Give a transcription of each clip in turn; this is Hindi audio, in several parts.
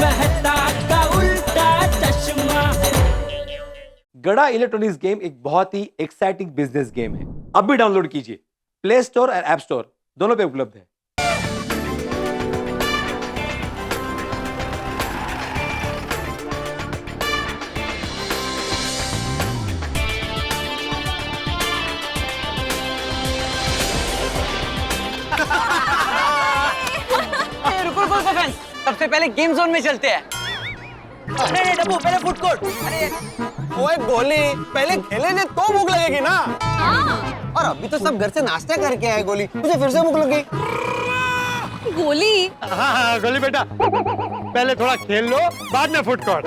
मेहता का उल्टा चश्मा। गड़ा इलेक्ट्रॉनिक्स गेम एक बहुत ही एक्साइटिंग बिजनेस गेम है। अब भी डाउनलोड कीजिए, प्ले स्टोर और ऐप स्टोर दोनों पे उपलब्ध है। रुको फ्रेंड्स, सबसे पहले गेम जोन में चलते हैं। अरे डब्बू, पहले फूड कोर्ट। अरे ओए गोली, पहले खेलेंगे तो भूख लगेगी ना। हाँ। और अभी तो सब घर से नाश्ता करके आए गोली, मुझे फिर से भूख लगी। गोली। हाँ गोली बेटा, पहले थोड़ा खेल लो, बाद में फूड कोर्ट।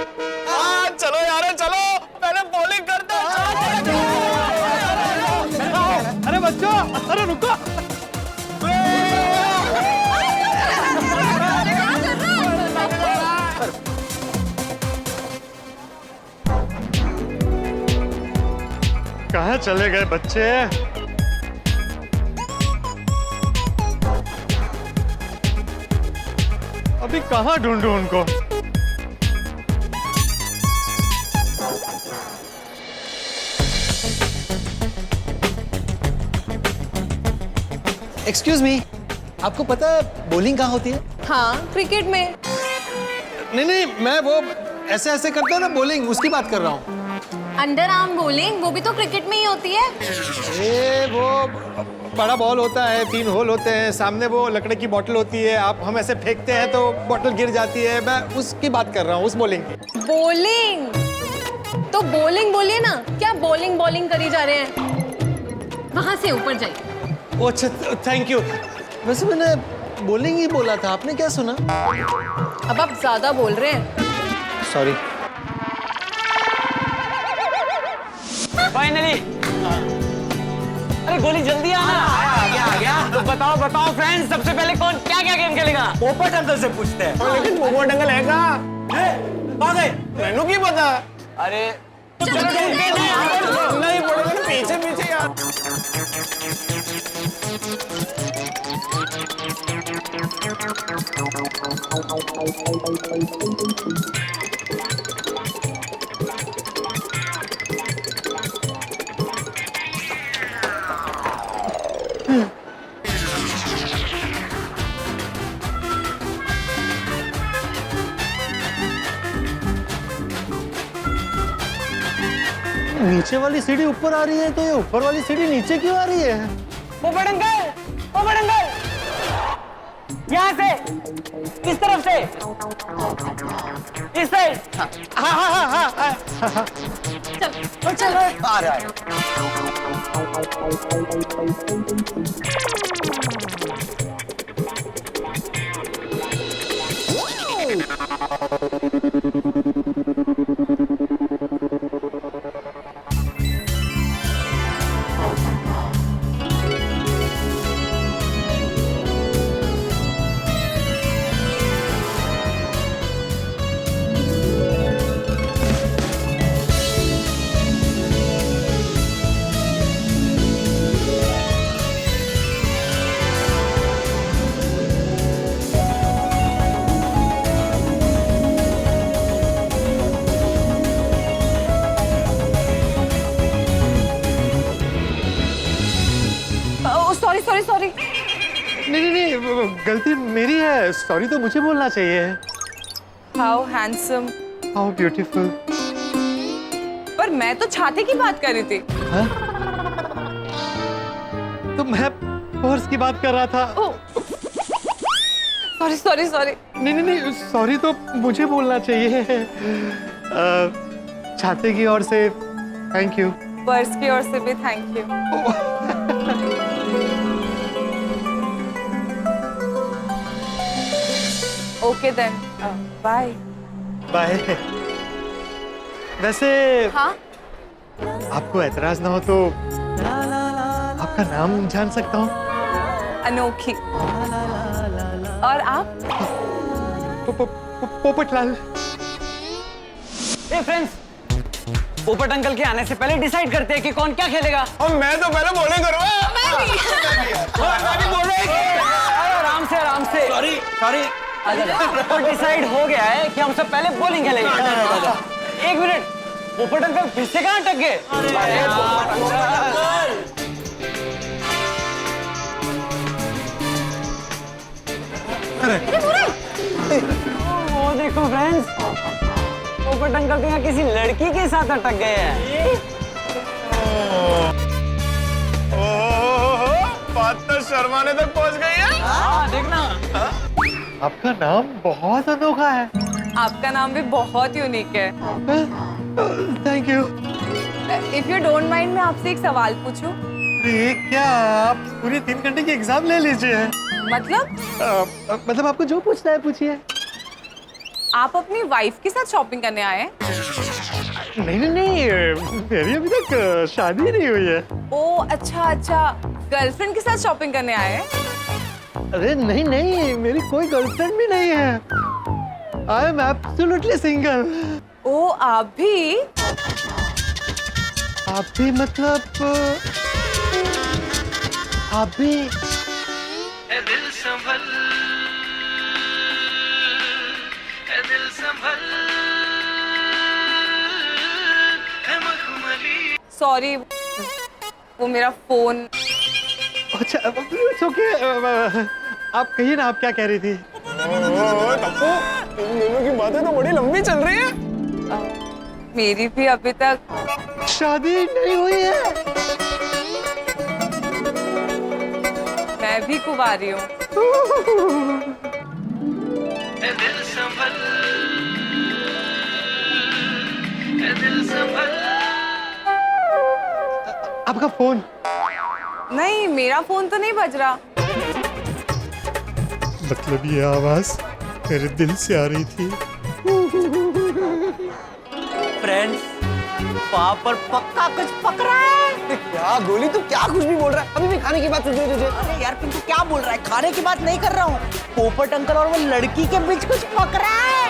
चलो यार चलो, पहले बॉलिंग करते हैं। अरे बच्चों, अरे रुको। कहाँ चले गए बच्चे? अभी कहाँ ढूंढूं उनको? एक्सक्यूज मी, आपको पता है बॉलिंग कहाँ होती है? हाँ, क्रिकेट में। नहीं, मैं वो ऐसे ऐसे करते हो ना बॉलिंग, उसकी बात कर रहा हूँ। अंडर आर्म बॉलिंग, वो भी तो क्रिकेट में ही होती है। अरे वो बड़ा बॉल होता है, 3 होल होते हैं, सामने वो लकड़ी की बोतल होती है, हम ऐसे फेंकते हैं तो बोतल गिर जाती है। मैं उसकी बात कर रहा हूँ, उस बॉलिंग की। बॉलिंग तो बॉलिंग बोलिए ना, क्या बॉलिंग करी जा रहे हैं? वहां से ऊपर जाइए। अच्छा, थैंक यू। वैसे मैंने बॉलिंग ही बोला था, आपने क्या सुना? अब आप ज्यादा बोल रहे हैं। सॉरी। फाइनली। अरे गोली जल्दी आना। आ गया। तो बताओ फ्रेंड्स, सबसे पहले कौन क्या गेम खेलेगा? पोपट अंकल से पूछते हैं। लेकिन पोपट अंकल है कहाँ? कहाँ गए? मैंने की पता। अरे चलो नहीं पड़ेगा, पीछे यार। नीचे वाली सीढ़ी ऊपर आ रही है, तो ये ऊपर वाली सीढ़ी नीचे क्यों आ रही है? पोपट अंकल, यहाँ से, इस तरफ से, इस साइड। चल। आ रहा है। सॉरी। नहीं, गलती मेरी है। सॉरी तो मुझे बोलना चाहिए। How handsome, how beautiful. पर मैं तो छाते की बात कर रही थी। हाँ? तो मैं पर्स की बात कर रहा था। सॉरी। नहीं, सॉरी तो मुझे बोलना चाहिए। छाते की ओर से थैंक यू। पर्स की ओर से भी thank you. Okay then, bye. Bye. वैसे हाँ? आपको एतराज ना हो तो आपका नाम जान सकता हूँ? अनोखी। और आप? पोपटलाल। फ्रेंड्स, पोपट अंकल के आने से पहले डिसाइड करते हैं कि कौन क्या खेलेगा। और मैं तो पहले बॉलिंग करूँगा। आराम से। सॉरी तो डिसाइड हो गया है कि हम सब पहले बॉलिंग खेलेंगे। एक मिनट, पोपट अंकल फिर से कहाँ अटक गए? वो देखो फ्रेंड्स, पोपट अंकल तो यहाँ किसी लड़की के साथ अटक गए हैं। बात तो शर्माने तक पहुंच गई है। हाँ देखना। आपका नाम बहुत अनोखा है। आपका नाम भी बहुत यूनिक है। Thank you. If you don't mind, मैं आपसे एक सवाल पूछूं? ये क्या, आप पूरी 3 घंटे की एग्जाम ले लीजिए। मतलब मतलब आपको जो पूछना है पूछिए। आप अपनी वाइफ के साथ शॉपिंग करने आए हैं? नहीं नहीं नहीं, मेरी अभी तक शादी नहीं हुई है। ओ अच्छा अच्छा, गर्लफ्रेंड के साथ शॉपिंग करने आए हैं? अरे नहीं नहीं, मेरी कोई गर्लफ्रेंड भी नहीं है। I am absolutely single. ओ आप भी? आप भी मतलब आप भी? सॉरी, वो मेरा फोन। अच्छा इट्स ओके। आप कहिए ना, आप क्या कह रही थी? तप्पू, इन दोनों की बातें तो बड़ी लंबी चल रही है। मेरी भी अभी तक शादी नहीं हुई है। मैं भी कुंवारी हूँ। आपका फोन? नहीं, मेरा फोन तो नहीं बज रहा। मतलब ये आवाज मेरे दिल से आ रही थी। फ्रेंड्स, वहाँ पर पक्का कुछ पक रहा है। क्या गोली, तू क्या कुछ भी बोल रहा है? अभी भी खाने की बात सोच रही है तुझे? अरे यार पिंटू, क्या बोल रहा है? खाने की बात नहीं कर रहा हूँ। पोपट अंकल और वो लड़की के बीच कुछ पक रहा है।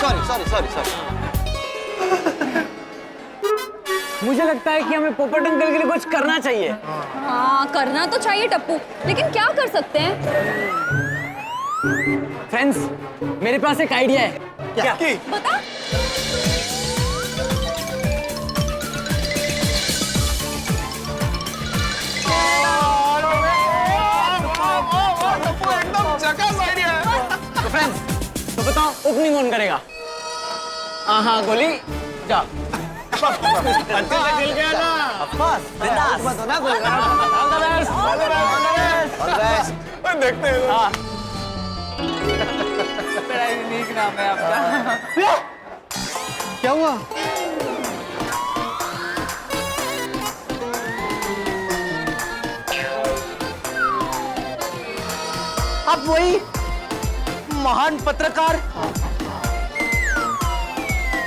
Sorry sorry sorry sorry. मुझे लगता है कि हमें पोपट अंकल के लिए कुछ करना चाहिए। हाँ करना तो चाहिए टप्पू, लेकिन क्या कर सकते हैं? फ्रेंड्स, मेरे पास एक आइडिया है। क्या? बता। एकदम झकास आइडिया है। तो फ्रेंड्स, तो बताओ ओपनिंग कौन करेगा? हाँ गोली जा। मिल गया ना। देखते हैं। बड़ा यूनिक नाम है आपका। क्या हुआ? आप वही महान पत्रकार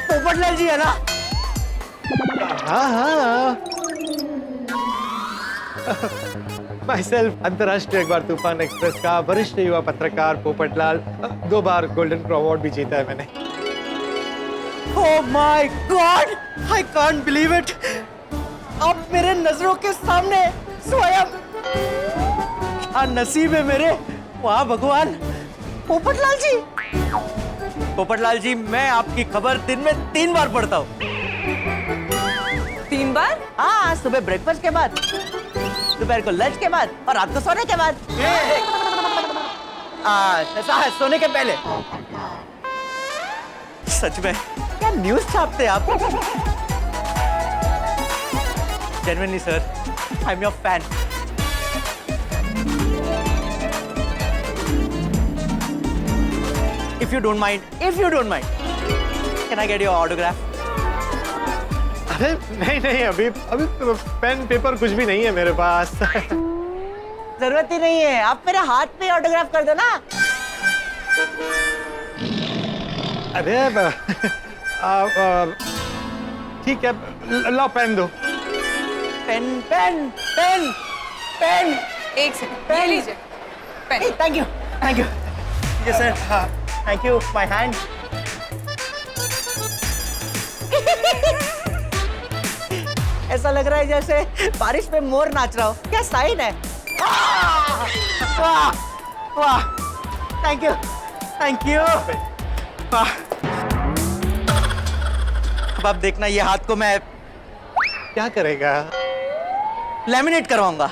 पोपटलाल जी है ना? हाँ हाँ। माई सेल्फ, अंतर्राष्ट्रीय अखबार तूफान एक्सप्रेस का वरिष्ठ युवा पत्रकार पोपटलाल। 2 बार गोल्डन क्रो अवार्ड भी जीता है मैंने। Oh my God! I can't believe it! अब मेरे नजरों के सामने स्वयं क्या नसीब है मेरे। वाह भगवान। पोपटलाल जी, पोपटलाल जी, मैं आपकी खबर दिन में 3 बार पढ़ता हूँ। 3 बार? हाँ, सुबह ब्रेकफास्ट के बाद, दोपहर को लंच के बाद और रात को सोने के बाद। ऐसा है, सोने के पहले। सच में क्या न्यूज छापते हैं आप? Genuinely sir, I am your fan. If you don't mind, can I get your autograph? अरे नहीं नहीं, अभी अभी पेन पेपर कुछ भी नहीं है मेरे पास। जरूरत ही नहीं है, आप मेरे हाथ पे ऑटोग्राफ कर दो ना। अरे ठीक है, लो पेन दो। Pen pen pen pen. एक सेकंड, ये लीजिए pen. Thank you thank you. Yes sir, thank you. My hand. ऐसा लग रहा है जैसे बारिश में मोर नाच रहा हो। क्या साइन है? वाह वाह, थैंक यू। Thank you. अब आप देखना ये हाथ को मैं क्या करेगा? लैमिनेट करवाऊंगा।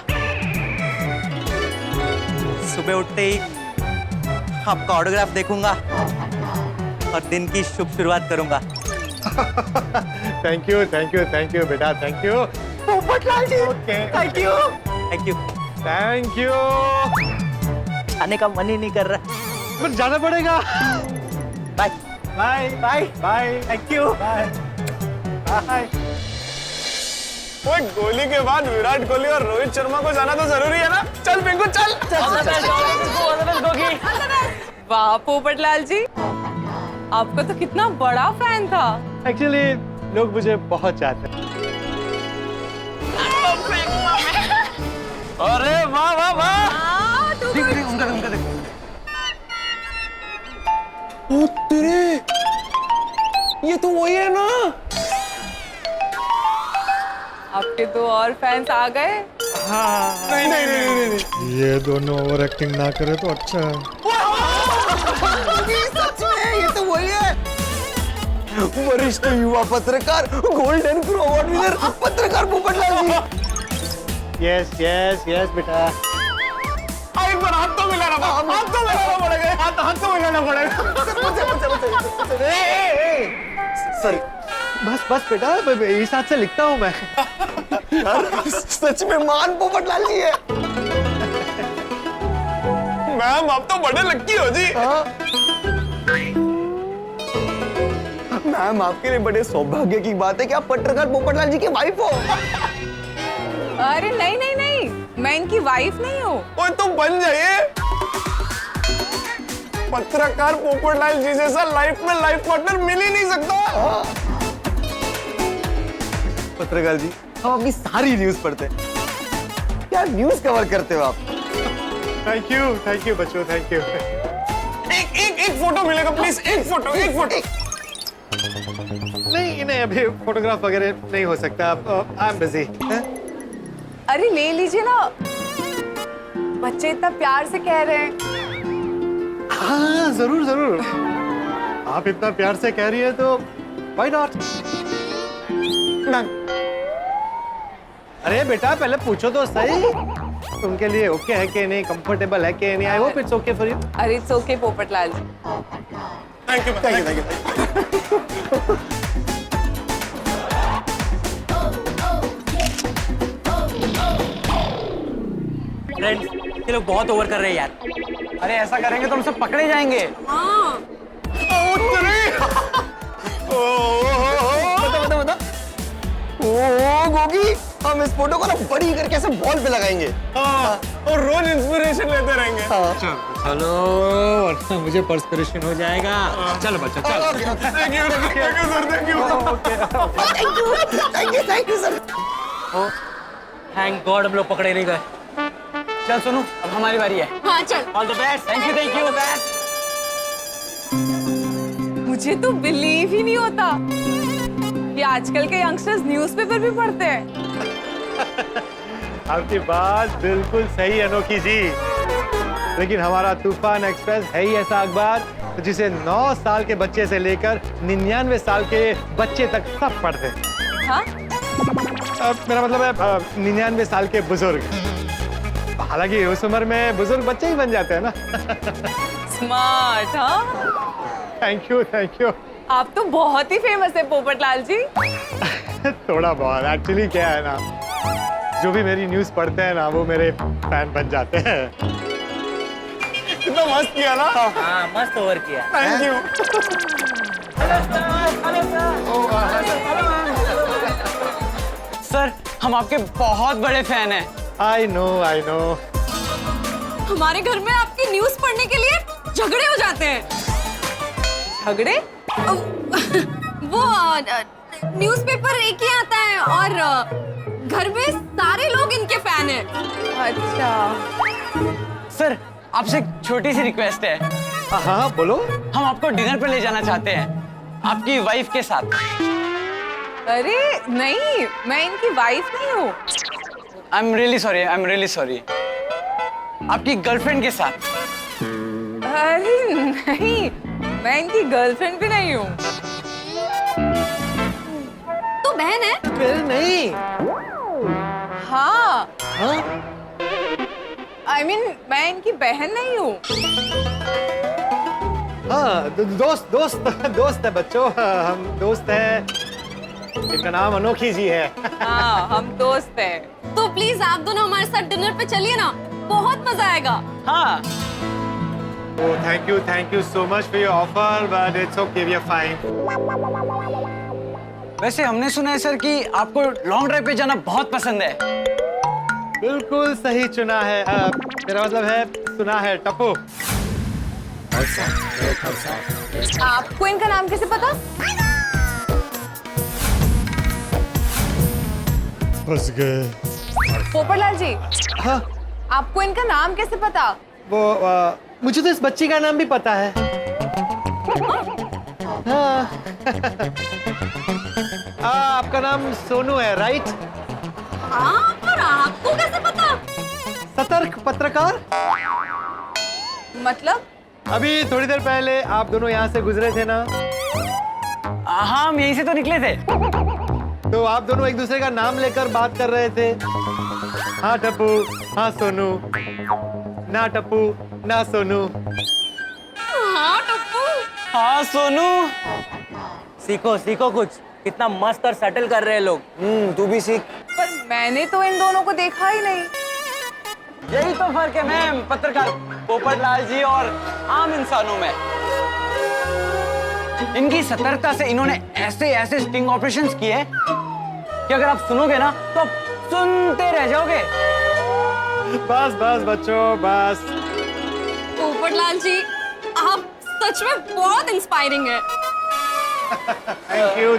सुबह उठते ही आपका ऑटोग्राफ देखूंगा और दिन की शुभ शुरुआत करूंगा। थैंक यू बेटा, thank you. Popatlal ji, thank you. Thank you. आने का मन ही नहीं कर रहा। पर जाना पड़ेगा। Bye bye bye bye. Thank you. Bye bye. ओए गोली के बाद विराट कोहली और रोहित शर्मा को जाना तो जरूरी है ना? चल पिंकू चल। वाह पोपटलाल जी, आपका तो कितना बड़ा फैन था। एक्चुअली लोग मुझे बहुत चाहते हैं। अरे वाह वाह वाह। उनका देखो। ओ तेरे, ये तो वही है ना? आपके दो और फैंस आ गए। नहीं। ये दोनों ओवर एक्टिंग ना करे तो अच्छा है। सच में ये तो वही है। वरिष्ठ युवा पत्रकार, गोल्डन क्रो अवार्ड विनर पत्रकार पोपटलाल जी। यस बेटा। एक बार हाथ तो मिलाना पड़ेगा। हाथ तो मिलाना पड़ेगा। सॉरी। बस बेटा, इस हाथ से लिखता हूँ मैं। सच में मान पोपटलाल जी है। मैम आप तो बड़े लक्की हो जी। मैम आपके लिए बड़े सौभाग्य की बात है कि आप पत्रकार पोपटलाल जी की वाइफ हो। अरे नहीं नहीं नहीं, मैं इनकी वाइफ नहीं हूँ। ओए तो बन जाइए। पत्रकार पोपटलाल जी जैसा लाइफ में लाइफ पार्टनर मिल ही नहीं सकता। पत्रकार जी, हम आपकी सारी न्यूज पढ़ते हैं। क्या न्यूज कवर करते हो आप? थैंक यू बच्चों, थैंक यू। एक फोटो मिलेगा प्लीज, एक फोटो। नहीं अभी फोटोग्राफ वगैरह नहीं हो सकता। I am busy. अरे ले लीजिए ना, बच्चे इतना प्यार से कह रहे हैं। हाँ जरूर। आप इतना प्यार से कह रही है तो व्हाई नॉट। अरे बेटा पहले पूछो तो सही, उनके लिए ओके है कि नहीं, कंफर्टेबल है कि नहीं। I hope it's okay for you. अरे it's okay Popatlal ji. Thank you. Friends, ये लोग बहुत ओवर कर रहे हैं यार। अरे ऐसा करेंगे तो हम सब पकड़े जाएंगे। बता। ओ गोगी, हम इस फोटो को ना बड़ी करके ऐसे वॉल पे लगाएंगे। और रोज इंस्पिरेशन लेते रहेंगे। चलो वरना मुझे पर्सपिरेशन हो जाएगा। चलो बच्चा चलो। Thank you sir, thank you sir. Thank God हम लोग पकड़े नहीं गए। चल सुनो, अब हमारी बारी है। हाँ चल। All the best. Thank you. मुझे तो बिलीव ही नहीं होता कि आजकल के यंगस्टर्स न्यूज़पेपर भी पढ़ते हैं। आपकी बात बिल्कुल सही अनोखी जी, लेकिन हमारा तूफान एक्सप्रेस है ही ऐसा अखबार जिसे 9 साल के बच्चे से लेकर 99 साल के बच्चे तक सब पढ़ते हैं। हाँ? मेरा मतलब है 99 साल के बुजुर्ग। हालांकि उस उम्र में बुजुर्ग बच्चे ही बन जाते हैं ना। स्मार्ट। हाँ, थैंक यू। आप तो बहुत ही फेमस है पोपटलाल जी। थोड़ा बहुत। एक्चुअली क्या है ना, जो भी मेरी न्यूज पढ़ते हैं ना वो मेरे फैन बन जाते हैं। कितना मस्त किया ना। हाँ मस्त ओवर किया। Thank you. सर हम आपके बहुत बड़े फैन हैं। I know. हमारे घर में आपकी न्यूज़ पढ़ने के लिए झगड़े हो जाते हैं। झगड़े? वो न्यूज़पेपर एक ही आता है और घर में सारे लोग इनके फैन हैं। अच्छा। सर आपसे एक छोटी सी रिक्वेस्ट है। हाँ बोलो। हम आपको डिनर पर ले जाना चाहते हैं आपकी वाइफ के साथ। अरे नहीं, मैं इनकी वाइफ नहीं हूँ। I am really sorry. आपकी गर्लफ्रेंड के साथ। अरे नहीं, मैं इनकी गर्लफ्रेंड भी नहीं हूँ। तो बहन है। फिर नहीं। हाँ, हाँ? I mean, मैं इनकी बहन नहीं हूँ। हाँ, दोस्त है बच्चों, हम दोस्त हैं। इनका नाम अनोखी जी है। हाँ, हम दोस्त हैं। तो प्लीज आप दोनों हमारे साथ डिनर पे चलिए ना, बहुत मजा आएगा। हाँ। Oh, thank you so much for your offer, but it's okay, we are fine. वैसे हमने सुना है सर कि आपको लॉन्ग ड्राइव पे जाना बहुत पसंद है। बिल्कुल सही चुना है। मेरा मतलब है सुना है टप्पू। आपको इनका नाम कैसे पता? फंस गए। पोपटलाल जी, हाँ, आपको इनका नाम कैसे पता? वो मुझे तो इस बच्ची का नाम भी पता है। हाँ। आपका नाम सोनू है, राइट? हाँ, पर आपको कैसे पता? सतर्क पत्रकार। मतलब? अभी थोड़ी देर पहले आप दोनों यहाँ से गुजरे थे ना, हाँ, हम यहीं से तो निकले थे। तो आप दोनों एक दूसरे का नाम लेकर बात कर रहे थे। हाँ टप्पू, हाँ सोनू, ना टप्पू ना सोनू। हाँ टप्पू। हाँ सोनू। सीखो सीखो कुछ, कितना मस्त और सटल कर रहे हैं लोग। तू भी सीख। पर मैंने तो इन दोनों को देखा ही नहीं। यही तो फर्क है मैम, पत्रकार पोपटलाल जी और आम इंसानों में। इनकी सतर्कता से इन्होंने ऐसे ऐसे स्टिंग ऑपरेशंस किए कि अगर आप सुनोगे ना तो आप सुनते रह जाओगे। बस बस बच्चों, बस। पोपटलाल जी, आप सच में बहुत इंस्पायरिंग है।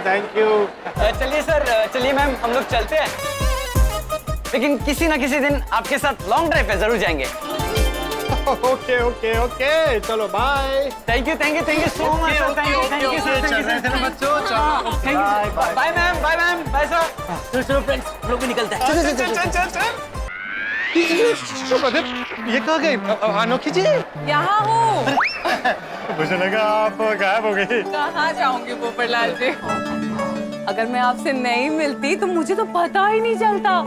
Thank you. चलिए सर, चलिए मैम, हम लोग चलते हैं। लेकिन किसी ना किसी दिन आपके साथ लॉन्ग ड्राइव पे जरूर जाएंगे। ओके ओके ओके, चलो bye. Thank you so much sir. Thank you sir. बच्चों चलो। Bye ma'am, bye sir. चलो फ्रेंड्स, हम लोग भी निकलते हैं। ये कहाँ गई अनोखी जी? यहाँ हूँ। मुझे लगा आप गायब हो गई। कहाँ जाऊंगी पोपटलाल जी? अगर मैं आपसे नहीं मिलती तो मुझे तो पता ही नहीं चलता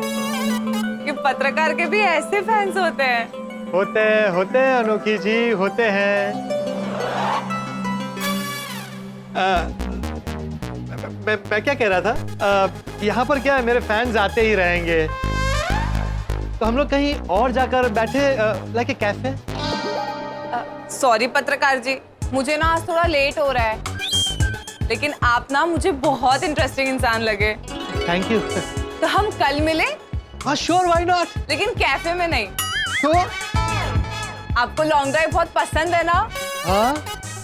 कि पत्रकार के भी ऐसे फैंस होते हैं। होते हैं अनोखी जी, होते हैं। मैं क्या कह रहा था, यहाँ पर क्या है, मेरे फैंस आते ही रहेंगे, तो हम लोग कहीं और जाकर बैठे, लाइक ए कैफे। सॉरी पत्रकार जी, मुझे ना आज थोड़ा लेट हो रहा है, लेकिन आप ना मुझे बहुत इंटरेस्टिंग इंसान लगे। Thank you. तो हम कल मिले, हाँ श्योर, व्हाई नॉट। लेकिन कैफे में नहीं। तो आपको लॉन्ग ड्राइव बहुत पसंद है ना? हाँ,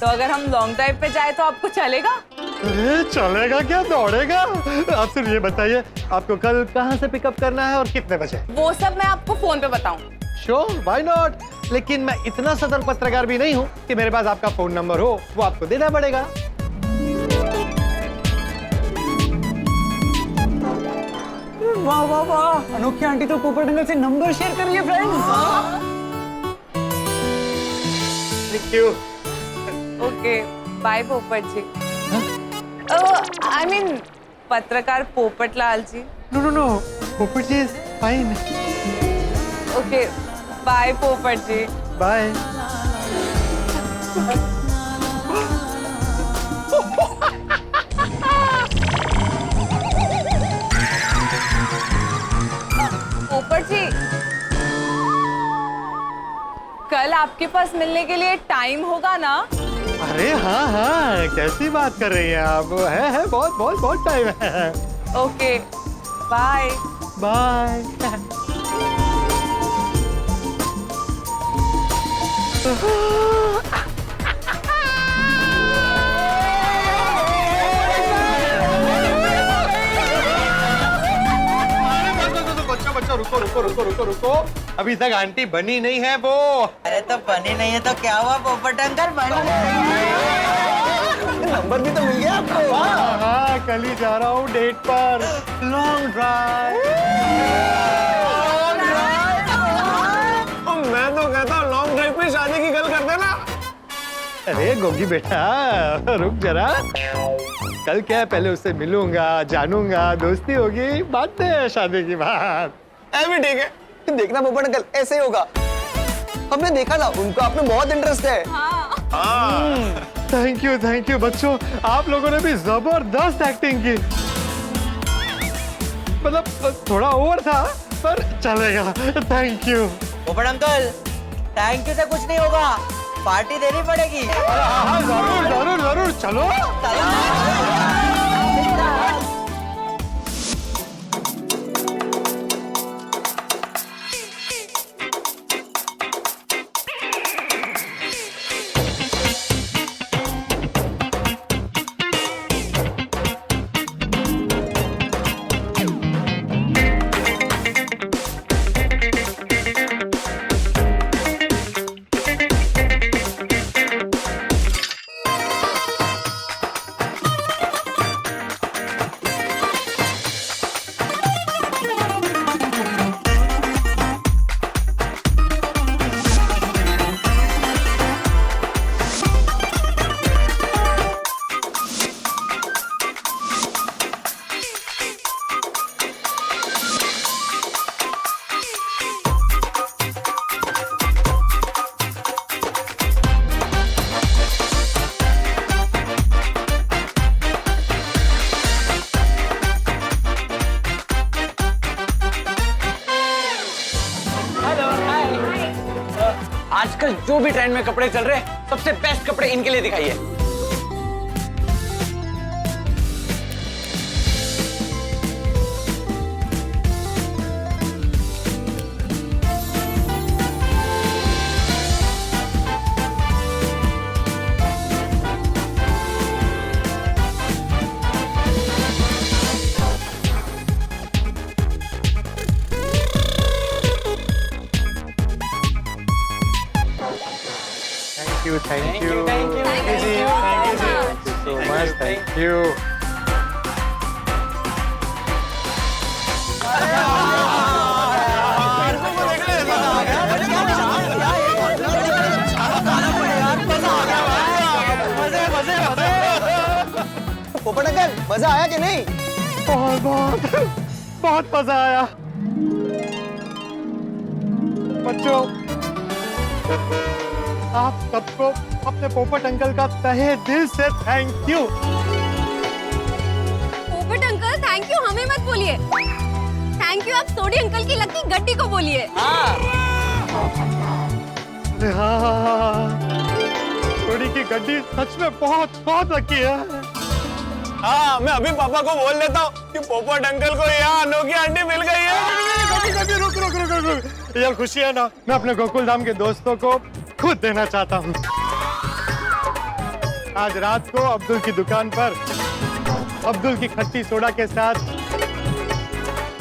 तो अगर हम लॉन्ग ड्राइव पे जाए तो आपको चलेगा? अरे चलेगा क्या, दौड़ेगा। आप सिर्फ ये बताइए, आपको कल कहाँ से पिकअप करना है और कितने बजे? वो सब मैं आपको फोन पे बताऊं। Sure, why not. लेकिन मैं इतना सतर्क पत्रकार भी नहीं हूँ कि मेरे पास आपका फोन नंबर हो, वो आपको देना पड़ेगा। वाह वाह वाह, अनोखी आंटी तो पोपट अंकल से नंबर शेयर कर रही है friends. Thank you. Okay, bye Popat ji. I mean पत्रकार Popatlal ji. No, Popat ji is fine. Okay, bye Popat ji. Bye. Popat जी, कल आपके पास मिलने के लिए टाइम होगा ना? अरे हाँ, कैसी बात कर रही हैं आप? है बहुत टाइम है। Okay, bye. बाय। बच्चों रुको। अभी तक आंटी बनी नहीं है वो। अरे तो बनी नहीं है तो क्या हुआ पोपट अंकल, बनी नंबर भी तो मिल गया आपको। हाँ, कल ही जा रहा हूँ डेट पर, लॉन्ग ड्राइव। मैं तो कहता हूँ लॉन्ग ड्राइव पे शादी की गल कर देना। अरे गोगी बेटा रुक जरा, कल क्या है, पहले उससे मिलूंगा, जानूंगा, दोस्ती होगी, बात है शादी की बात। ऐ भी ठीक है, देखना पोपट अंकल ऐसे ही होगा। हमने देखा था उनको आप में बहुत इंटरेस्ट है। थैंक यू बच्चों, आप लोगों ने भी जबरदस्त एक्टिंग की। मतलब थोड़ा ओवर था पर चलेगा। Thank you. पोपट अंकल, थैंक यू से कुछ नहीं होगा, पार्टी देनी पड़ेगी। हाँ, जरूर जरूर जरूर, चलो। आजकल जो भी ट्रेंड में कपड़े चल रहे हैं, सबसे बेस्ट कपड़े इनके लिए दिखाइए। Thank you so much, thank you. पोपट अंकल मजा आया कि नहीं? बहुत मजा आया। बच्चों, आप सबको अपने पोपट अंकल का तहे दिल से थैंक यू। पोपट अंकल थैंक यू हमें मत बोलिए, थैंक यू आप सोडी अंकल की लकी गड्डी को बोलिए। सोडी की गड्डी सच में बहुत बहुत लकी है। हाँ, मैं अभी पापा को बोल लेता हूँ कि पोपट अंकल को यहाँ अनोखी आंटी मिल गई है। रुक। ये खुशी है ना, मैं अपने गोकुल धाम के दोस्तों को खुद देना चाहता हूँ। आज रात को अब्दुल की दुकान पर अब्दुल की खट्टी सोडा के साथ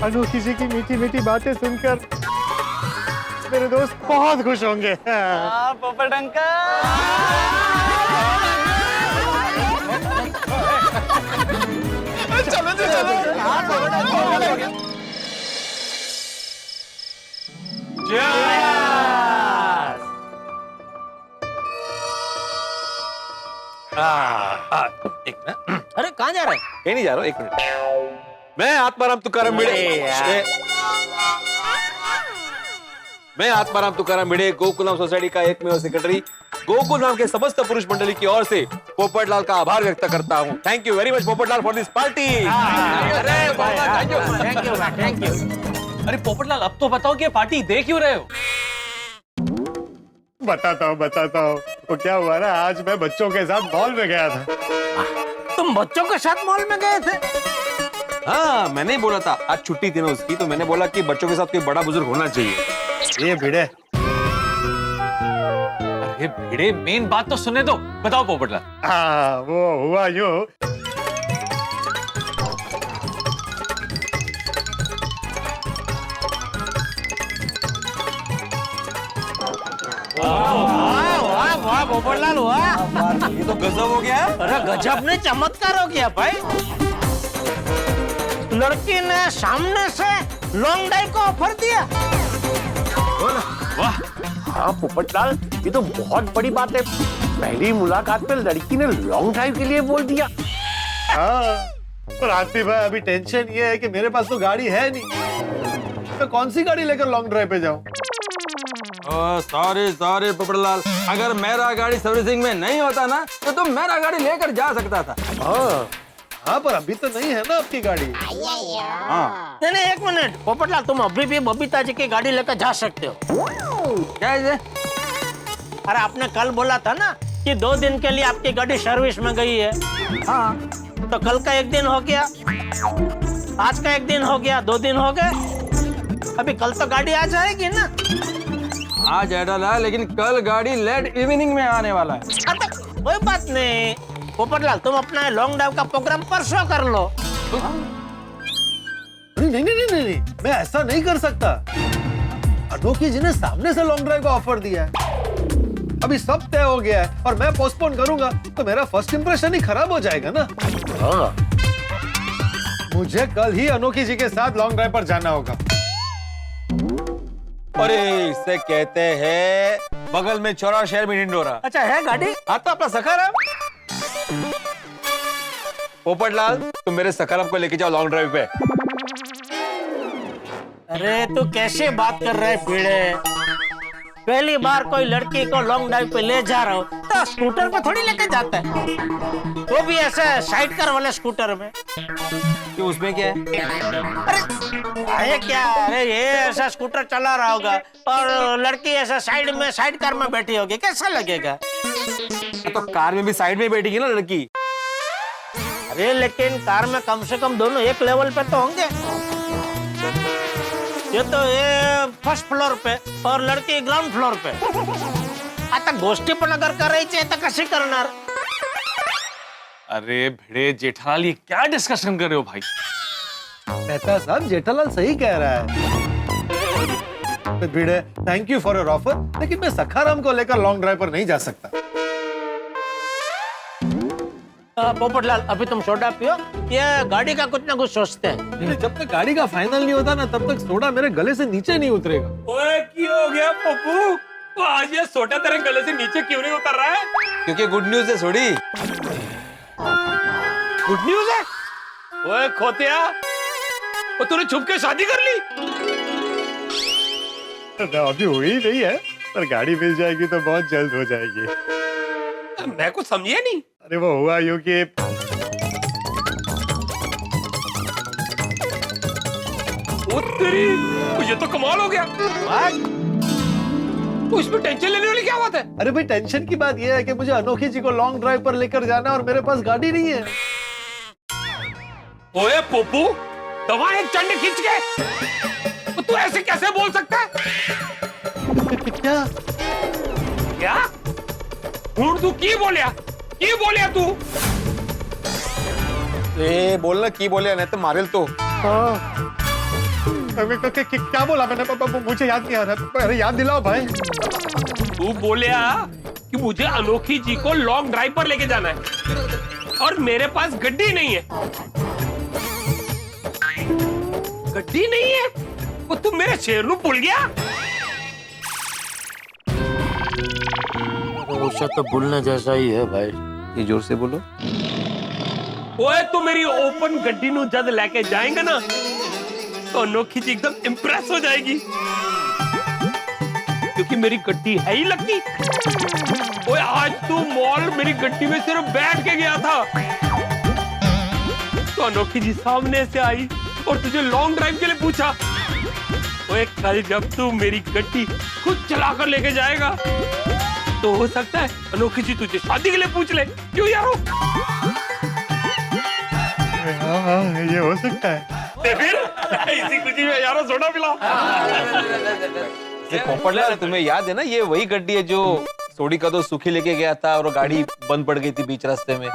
अनोखी जी की मीठी मीठी बातें सुनकर मेरे दोस्त बहुत खुश होंगे। पोपट अंकल एक मिनट, अरे कहाँ जा रहा है? कहीं नहीं जा रहा हूँ, एक मिनट। मैं आत्माराम तुकाराम भिड़े गोकुलधाम सोसाइटी का एकमेव सेक्रेटरी गोकुलधाम के समस्त पुरुष मंडली की ओर से पोपटलाल का आभार व्यक्त करता हूँ। Thank you very much Popatlal for this party. Thank you. अरे पोपटलाल अब तो बताओ कि ये पार्टी दे क्यों रहे हो? बताता हूँ। वो क्या हुआ ना, आज मैं बच्चों के साथ मॉल में गया था। तुम बच्चों के साथ मॉल में गए थे? हाँ, मैंने ही बोला था, आज छुट्टी थी ना उसकी, तो मैंने बोला कि बच्चों के साथ कोई बड़ा बुजुर्ग होना चाहिए। ये भिड़े, अरे भिड़े मेन बात तो सुनने दो, बताओ पोपटलाल। हाँ वो हुआ यूं, वाह पोपटलाल वाह, ये तो गजब हो गया। अरे गजब ने चमत्कार हो गया भाई। लड़की ने सामने से लॉन्ग ड्राइव को ऑफर दिया। वाह, हाँ पोपटलाल, ये तो बहुत बड़ी बात है। पहली मुलाकात पे लड़की ने लॉन्ग ड्राइव के लिए बोल दिया। हाँ, पर आतिफ भाई अभी टेंशन ये है कि मेरे पास तो गाड़ी है नहीं। मैं कौन सी गाड़ी लेकर लॉन्ग ड्राइव पे जाऊं? सॉरी पोपटलाल, अगर मेरा गाड़ी सर्विसिंग में नहीं होता ना तो तुम मेरा गाड़ी लेकर जा सकता था। हाँ, पर अभी तो नहीं है ना आपकी गाड़ी। नहीं, एक मिनट पोपटलाल, तुम अभी भी बबीता जी की गाड़ी लेकर जा सकते हो। क्या है? अरे आपने कल बोला था ना कि 2 दिन के लिए आपकी गाड़ी सर्विस में गई है। हाँ, तो कल का 1 दिन हो गया, आज का 1 दिन हो गया, 2 दिन हो गए। अभी कल तो गाड़ी आ जाएगी ना। हाँ जेठालाल, लेकिन कल गाड़ी लेट इवनिंग में आने वाला है। कोई बात नहीं पोपटलाल, तुम अपना लॉन्ग ड्राइव का प्रोग्राम परसों कर लो। नहीं, मैं ऐसा नहीं कर सकता। अनोखी जी ने सामने से लॉन्ग ड्राइव का ऑफर दिया है। अभी सब तय हो गया है और मैं पोस्टपोन करूंगा तो मेरा फर्स्ट इंप्रेशन ही खराब हो जाएगा ना। मुझे कल ही अनोखी जी के साथ लॉन्ग ड्राइव पर जाना होगा। अरे इसे कहते हैं बगल में चौरा शहर में ढिंडोरा। अच्छा है गाड़ी? हाँ तो अपना सखाराम। पोपटलाल, तुम मेरे सखाराम को लेके जाओ लॉन्ग ड्राइव पे। अरे तू कैसे बात कर रहे पीड़े? पहली बार कोई लड़की को लॉन्ग ड्राइव पे ले जा रहा हो तो स्कूटर पे थोड़ी लेके जाता है, वो भी ऐसे साइड कार वाले स्कूटर में। क्यों, उसमें क्या है? अरे क्या, अरे ये ऐसा स्कूटर चला रहा होगा और लड़की ऐसा साइड में साइड कार में बैठी होगी, कैसा लगेगा? तो कार में भी साइड में बैठेगी ना लड़की। अरे लेकिन कार में कम से कम दोनों एक लेवल पे तो होंगे। ये फर्स्ट फ्लोर पे और लड़की ग्राउंड फ्लोर पे। आता गोष्टी पण अगर करायची तर कशी करणार? अरे भिड़े जेठालाल, ये क्या डिस्कशन कर रहे हो भाई? मेहता साहब, जेठालाल सही कह रहा है। Bhide, thank you for your offer, लेकिन मैं सखाराम को लेकर लॉन्ग ड्राइव पर नहीं जा सकता। पोपटलाल, अभी तुम सोडा पियो, ये गाड़ी का कुछ ना कुछ सोचते हैं। जब तक गाड़ी का फाइनल नहीं होता ना तब तक सोडा मेरे गले से नीचे नहीं उतरेगा। ओए क्या हो गया पप्पू? तो आज ये सोटा तेरे गले से नीचे क्यों नहीं उतर रहा है? क्योंकि गुड न्यूज है थोड़ी। गुड न्यूज है? ओए खोतिया, वो तूने छुप के शादी कर ली? अभी हुई नहीं है, पर गाड़ी मिल जाएगी तो बहुत जल्द हो जाएगी। मैं कुछ समझिए नहीं। अरे वो हुआ यूं कि तेरी, ये तो कमाल हो गया। तो इसमें टेंशन लेने वाली क्या बात है? अरे भाई, टेंशन की बात यह है कि मुझे अनोखी जी को लॉन्ग ड्राइव पर लेकर जाना और मेरे पास गाड़ी नहीं है। ओए पप्पू, दवा एक चंड खींच के, तू ऐसे कैसे बोल सकता है? क्या क्या? हूं तू की बोलिया तू? ए बोलना की बोले, नहीं तो मारेल तो। क्या बोला मैंने? मुझे याद नहीं आ रहा। अरे याद दिलाओ भाई। तू बोलिया कि मुझे अनोखी जी को लॉन्ग ड्राइव पर लेके जाना है और मेरे पास गड्डी नहीं है। गड्डी नहीं है? वो तुम मेरे शेर नू भूल गया? उसे तो भूलने जैसा ही है भाई। ये जोर से बोलो। ओए तू मेरी ओपन गड्डी नू जद लेके जाएंगे ना तो अनोखी जी एकदम इम्प्रेस हो जाएगी, क्योंकि मेरी गड्डी है ही लकी। ओए आज तू मॉल मेरी गड्डी में सिर्फ बैठ के गया था तो अनोखी जी सामने से आई और तुझे लॉन्ग ड्राइव के लिए पूछा। ओए कल जब तू मेरी गड्डी खुद चलाकर लेके जाएगा तो हो सकता है अनोखी जी तुझे शादी के लिए पूछ ले। क्यों यारो? हाँ, ये हो सकता है। फिर इसी खुशी में यारो सोडा पिलाओ। पोपटलाल, तुम्हें याद है ना, ये वही गड्डी है जो सोडी का तो सुखी लेके गया था और गाड़ी बंद पड़ गई थी बीच रास्ते में।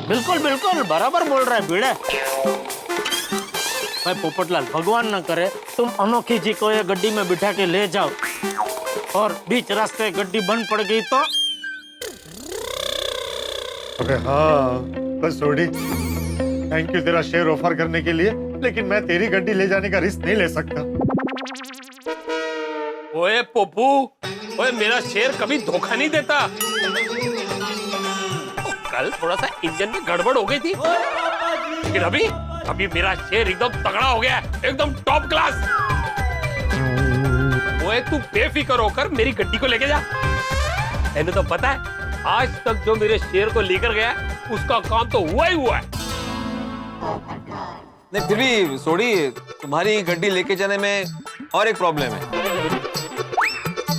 बिल्कुल बिल्कुल बराबर बोल रहा है भिड़े। भाई पोपटलाल, भगवान न करे तुम अनोखी जी को ये गड्डी में बिठा के ले जाओ और बीच रास्ते गड्डी बंद पड़ गई तो? अबे हाँ, बस सोडी, थैंक यू तेरा शेयर ऑफर करने के लिए, लेकिन मैं तेरी गड्डी ले जाने का रिस्क नहीं ले सकता। ओए पप्पू, ओए मेरा शेर कभी धोखा नहीं देता। कल थोड़ा सा इंजन में गड़बड़ हो गई थी, लेकिन अभी मेरा शेर एकदम तगड़ा हो गया है, एकदम टॉप क्लास। ओए तू बेफिक्र होकर मेरी गड्डी को लेके जा। तेने तो पता है आज तक जो मेरे शेर को लेकर गया उसका काम तो हुआ ही हुआ है। नहीं फिर भी सोडी, तुम्हारी गड्डी लेके जाने में और एक प्रॉब्लम है।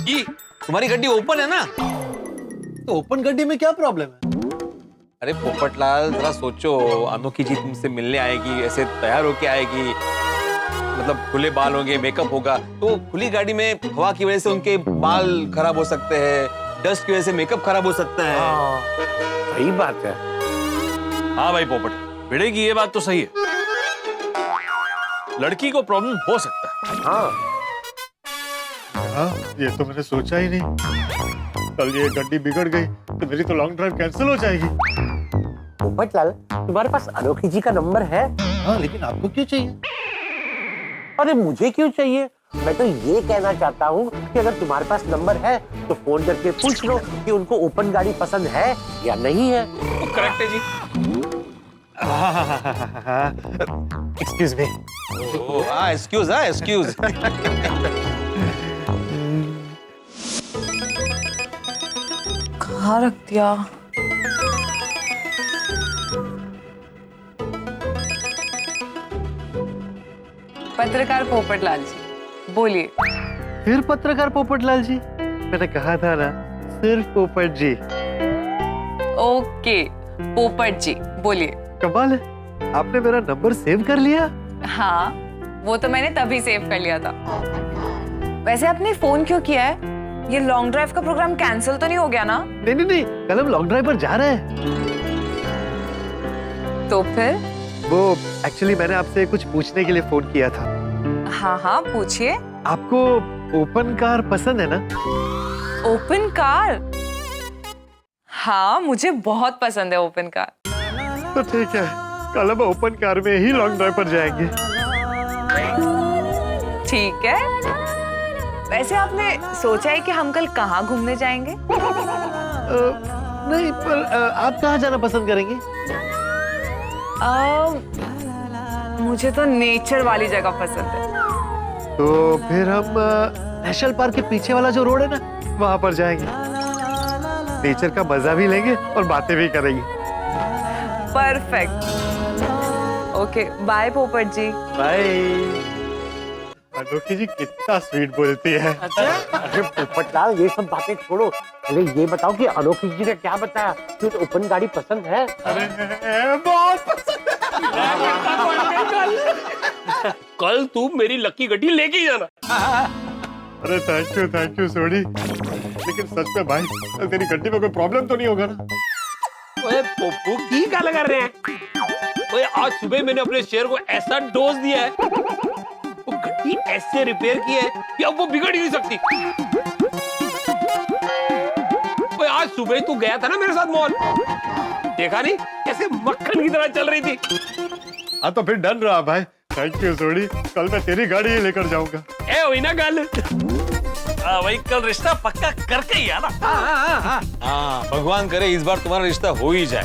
जी तुम्हारी गड्डी ओपन है ना? तो ओपन गड्डी में क्या प्रॉब्लम है? अरे पोपटलाल जरा सोचो, अनोखी जी तुमसे मिलने आएगी, ऐसे तैयार होके आएगी, मतलब खुले बाल होंगे, मेकअप होगा, तो खुली गाड़ी में हवा की वजह से उनके बाल खराब हो सकते हैं, डस्ट की वजह से मेकअप खराब हो सकता है। सही बात है। हाँ भाई पोपट, भिड़े की ये बात तो सही है, लड़की को प्रॉब्लम हो सकता है। हाँ हाँ, ये तो मैंने सोचा ही नहीं। कल ये गड्डी बिगड़ गई तो मेरी तो लॉन्ग ड्राइव कैंसिल हो जाएगी। पोपटलाल, तुम्हारे पास अनोखी जी का नंबर है? हाँ, लेकिन आपको क्यों चाहिए? अरे मुझे क्यों चाहिए? मैं तो ये कहना चाहता हूँ कि अगर तुम्हारे पास नंबर है तो फोन करके पूछ लो कि उनको ओपन गाड़ी पसंद है या नहीं है। तो करेक्ट है जी। Excuse me. हाँ एक्सक्यूज, हाँ एक्सक्यूज। कहाँ रख दिया? पत्रकार पोपटलाल जी, बोलिए। फिर पत्रकार पोपटलाल जी? मैंने कहा था ना, सिर्फ पोपट जी। ओके पोपट जी, बोलिए। कमाल है, आपने मेरा नंबर सेव कर लिया। हाँ, वो तो मैंने तभी सेव कर लिया था। वैसे आपने फोन क्यों किया है? ये लॉन्ग ड्राइव का प्रोग्राम कैंसिल तो नहीं हो गया ना? नहीं, कल हम लॉन्ग ड्राइव पर जा रहे हैं। तो फिर? वो एक्चुअली मैंने आपसे कुछ पूछने के लिए फोन किया था। हाँ पूछिए। आपको ओपन कार पसंद है ना? Open car? हाँ, मुझे बहुत पसंद है ओपन कार। तो ठीक है, कल हम ओपन कार में ही लॉन्ग ड्राइव पर जाएंगे। ठीक है। वैसे आपने सोचा है कि हम कल कहाँ घूमने जाएंगे? नहीं, पर आप कहाँ जाना पसंद करेंगे? मुझे तो नेचर वाली जगह पसंद है। तो फिर हम नेशनल पार्क के पीछे वाला जो रोड है ना, वहां पर जाएंगे। नेचर का मजा भी लेंगे और बातें भी करेंगे। Perfect. Okay, bye Popat ji. Bye. अनोखी जी कितना स्वीट बोलती है। अरे पोपटलाल, ये सब बातें छोड़ो, पहले ये बताओ कि अनोखी जी ने क्या बताया कि ओपन गाड़ी पसंद है? अरे बहुत पसंद है। कल तू मेरी लकी गड्डी लेके ही जाना। अरे थैंक यू सोडी। लेकिन सच में भाई, तेरी गड्डी में कोई प्रॉब्लम तो नहीं होगा ना? ओए पोपू की गाल कर रहे हैं? ओए आज सुबह मैंने अपने शेर को ऐसा डोज दिया है, वो गड्डी ऐसे रिपेयर की है कि अब वो बिगड़ ही नहीं सकती। ओए आज सुबह तू गया था ना मेरे साथ मॉल, देखा नहीं कैसे मक्खन की तरह चल रही थी। हाँ तो फिर डन रहा भाई। थैंक यू सोडी, कल मैं तेरी गाड़ी ही लेकर जाऊंगा। ए वही ना गल। वही कल रिश्ता पक्का करके ही आना। हाँ भगवान करे इस बार तुम्हारा रिश्ता हो ही जाए।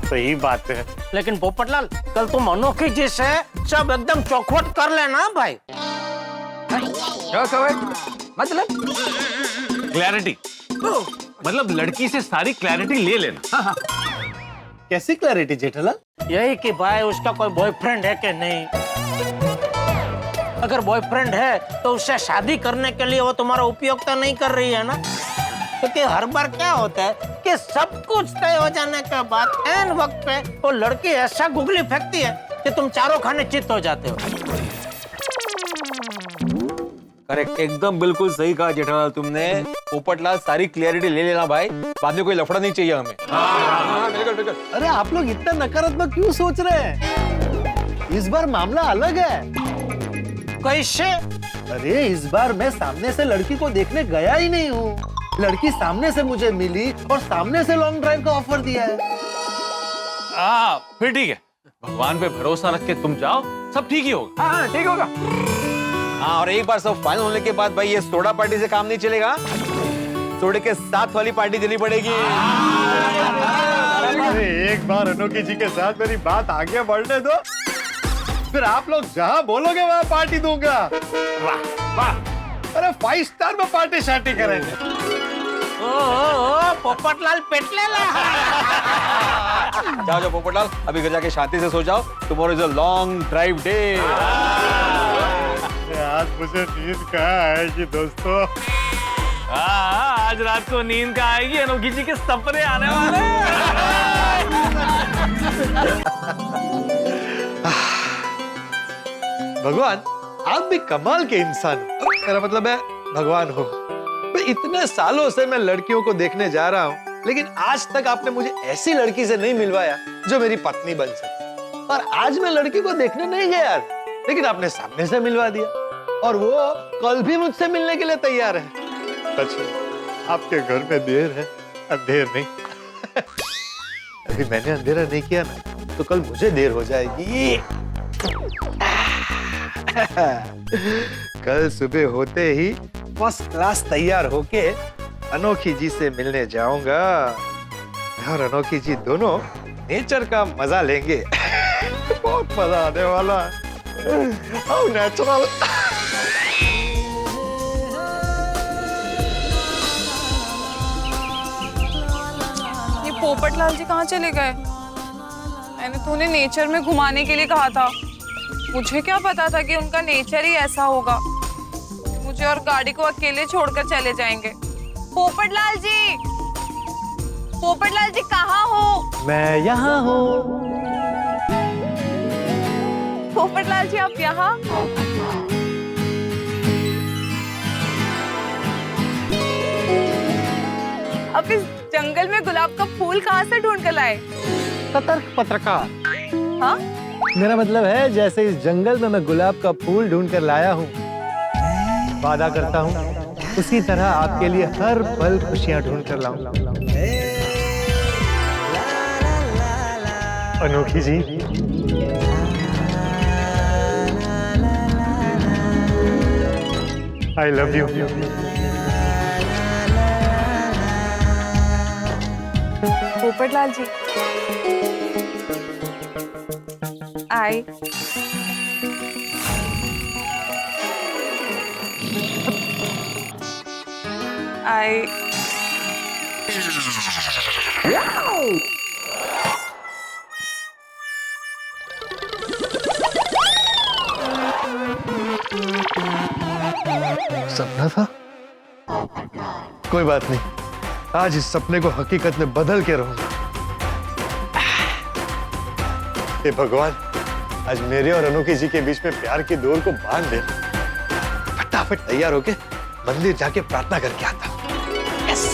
सही बात है। लेकिन पोपटलाल, कल तुम अनोखी जी से सब एकदम चौखवट कर लेना भाई। क्या सवाल? मतलब क्लैरिटी, मतलब लड़की से सारी क्लैरिटी ले लेना। कैसी क्लैरिटी जेठालाल? यही कि भाई उसका कोई बॉयफ्रेंड है कि नहीं। अगर बॉयफ्रेंड है तो उससे शादी करने के लिए वो तुम्हारा उपयोग तो नहीं कर रही है ना? क्योंकि हर बार क्या होता है कि सब कुछ तय हो जाने के बाद ऐन वक्त पे वो लड़की ऐसा गुगली फेंकती है कि तुम चारों खाने चित्त हो जाते हो। करेक्ट, एकदम बिल्कुल सही कहा जेठालाल तुमने। पोपटलाल सारी क्लियरिटी ले लेना भाई, बाद में कोई लफड़ा नहीं चाहिए हमें। बिल्कुल। अरे आप लोग इतना नकारात्मक क्यों सोच रहे हैं? इस बार मामला अलग है। कैसे? अरे इस बार मैं सामने से लड़की को देखने गया ही नहीं हूँ। लड़की सामने से मुझे मिली और सामने से लॉन्ग ड्राइव का ऑफर दिया है। फिर ठीक है, भगवान पे भरोसा रख के तुम जाओ, सब ठीक ही होगा। हाँ ठीक होगा। हाँ, और एक बार सब फाइनल होने के बाद भाई ये सोडा पार्टी से काम नहीं चलेगा, सोडे के साथ वाली पार्टी देनी पड़ेगी। अरे एक बार अनोखी जी के साथ मेरी बात आगे बढ़ने दो, फिर आप लोग जहां बोलोगे वहां पार्टी दूंगा। वाह वाह, अरे 5 स्टार में पार्टी शार्टी करेंगे। ओ पोपटलाल पेटलेला। जाओ जाओ पोपटलाल, अभी घर जाके शांति से सो जाओ। Tomorrow is a long drive day. आज मुझे नींद कहाँ आएगी दोस्तों? आज रात को नींद का आएगी, अनोखी जी के सपने आने वाले। भगवान, आप भी कमाल के इंसान हो। मेरा मतलब है भगवान हो। इतने सालों से मैं लड़कियों को देखने जा रहा हूँ, लेकिन आज तक आपने मुझे ऐसी लड़की से नहीं मिलवाया जो मेरी पत्नी बन सके। और आज मैं लड़की को देखने नहीं गया, लेकिन आपने सामने से मिलवा दिया, और वो कल भी मुझसे मिलने के लिए तैयार है। अच्छा, आपके घर में देर है, अंधेर नहीं। अभी मैंने अंधेरा नहीं किया ना, तो कल मुझे देर हो जाएगी। कल सुबह होते ही फर्स्ट क्लास तैयार होके अनोखी जी से मिलने जाऊंगा, और अनोखी जी दोनों नेचर का मजा लेंगे। बहुत मजा आने वाला है। How natural. ये पोपटलाल जी कहाँ चले गए? मैंने तो उन्हें नेचर में घुमाने के लिए कहा था। मुझे क्या पता था कि उनका नेचर ही ऐसा होगा, मुझे और गाड़ी को अकेले छोड़कर चले जाएंगे। पोपटलाल जी, पोपटलाल जी कहाँ हो? मैं यहाँ हूँ। पोपटलाल जी आप यहाँ? अब इस जंगल में गुलाब का फूल कहाँ से ढूंढ कर लाए? सतर्क पत्रकार। हाँ? मेरा मतलब है जैसे इस जंगल में मैं गुलाब का फूल ढूंढ कर लाया हूँ, वादा करता हूँ उसी तरह आपके लिए हर पल खुशियाँ ढूंढ कर लाऊंगा। अनोखी जी, आई लव यू। पोपटलाल जी, आई सपना था? कोई बात नहीं, आज इस सपने को हकीकत में बदल के रहूंगा। हे भगवान, आज मेरे और अनोखी जी के बीच में प्यार की डोर को बांध दे। फटाफट तैयार होके मंदिर जाके प्रार्थना करके आता हूं। यस।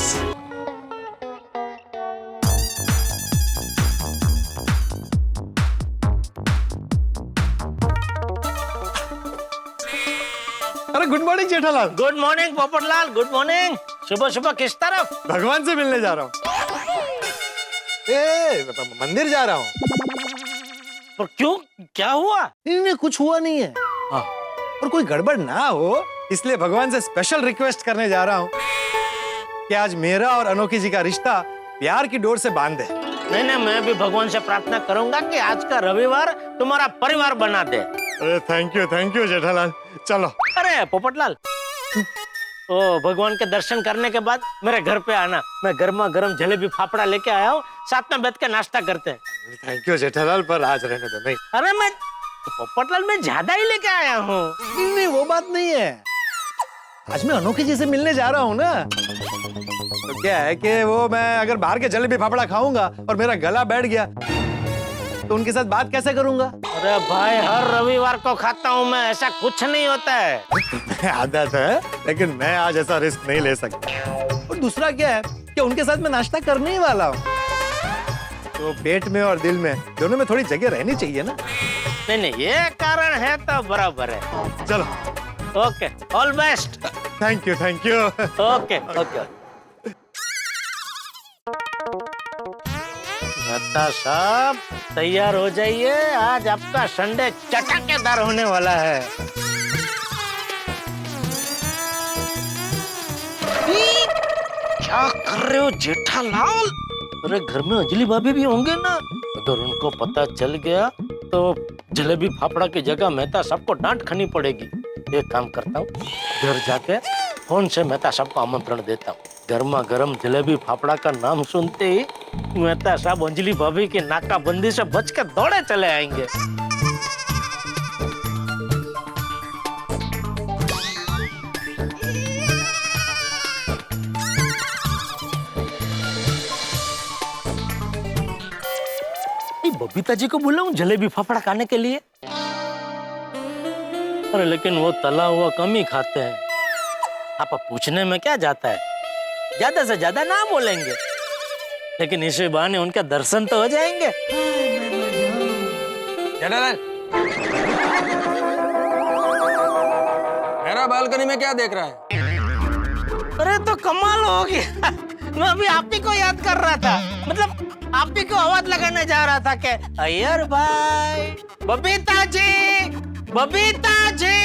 अरे good morning Jethalal. Good morning Popatlal, good morning. सुबह सुबह किस तरफ? भगवान से मिलने जा रहा हूँ। मंदिर जा रहा हूँ। पर क्यों, क्या हुआ? नहीं, कुछ हुआ नहीं है। हाँ। और कोई गड़बड़ ना हो इसलिए भगवान से स्पेशल रिक्वेस्ट करने जा रहा हूँ कि आज मेरा और अनोखी जी का रिश्ता प्यार की डोर से बांध दे। नहीं, मैं भी भगवान से प्रार्थना करूंगा कि आज का रविवार तुम्हारा परिवार बना दे। अरे थैंक यू जेठालाल। चलो। अरे पोपटलाल, ओ भगवान के दर्शन करने के बाद मेरे घर पे आना, मैं गर्मा गर्म जलेबी फाफड़ा लेके आया हूँ, साथ में बैठ के नाश्ता करते हैं। थैंक यू जेठालाल, पर आज रहने दो। नहीं, अरे मैं पोपटलाल, मैं ज्यादा ही लेके आया हूँ। नहीं वो बात नहीं है। आज मैं अनोखी जी से मिलने जा रहा हूँ ना, तो क्या है कि वो मैं अगर बाहर के जलेबी फाफड़ा खाऊंगा और मेरा गला बैठ गया तो उनके साथ बात कैसे करूंगा? अरे भाई, हर रविवार को खाता हूँ मैं, ऐसा कुछ नहीं होता है। आदत है, लेकिन मैं आज ऐसा रिस्क नहीं ले सकता। और दूसरा क्या है कि उनके साथ मैं नाश्ता करने ही वाला हूँ, तो पेट में और दिल में दोनों में थोड़ी जगह रहनी चाहिए ना। नहीं, ये कारण है तो बराबर है। चलो, okay, all best. Thank you. Okay. बता साहब, तैयार हो जाइए, आज आपका संडे चटकेदार होने वाला है। क्या कर रहे हो जेठालाल? अरे घर में अंजलि भाभी भी होंगे ना, अगर उनको पता चल गया तो जलेबी फाफड़ा की जगह मेहता साहब को डांट खानी पड़ेगी। एक काम करता हूँ, घर जाके फोन से मेहता साहब को आमंत्रण देता हूँ। गर्मा गर्म जलेबी फाफड़ा का नाम सुनते ही मेहता साहब अंजलि भाभी की नाकाबंदी से बच के दौड़े चले आएंगे। बबीता जी को बुलाऊं जलेबी फाफड़ा खाने के लिए? अरे लेकिन वो तला हुआ कम ही खाते हैं। आप पूछने में क्या जाता है, ज्यादा से ज्यादा ना बोलेंगे, लेकिन इसी बहाने उनके दर्शन तो हो जाएंगे। मेरा बालकनी में क्या देख रहा है? अरे तो कमाल हो गया, मैं अभी आप ही को याद कर रहा था, मतलब आप ही को आवाज लगाने जा रहा था कि अय्यर भाई, बबीता जी, बबीता जी,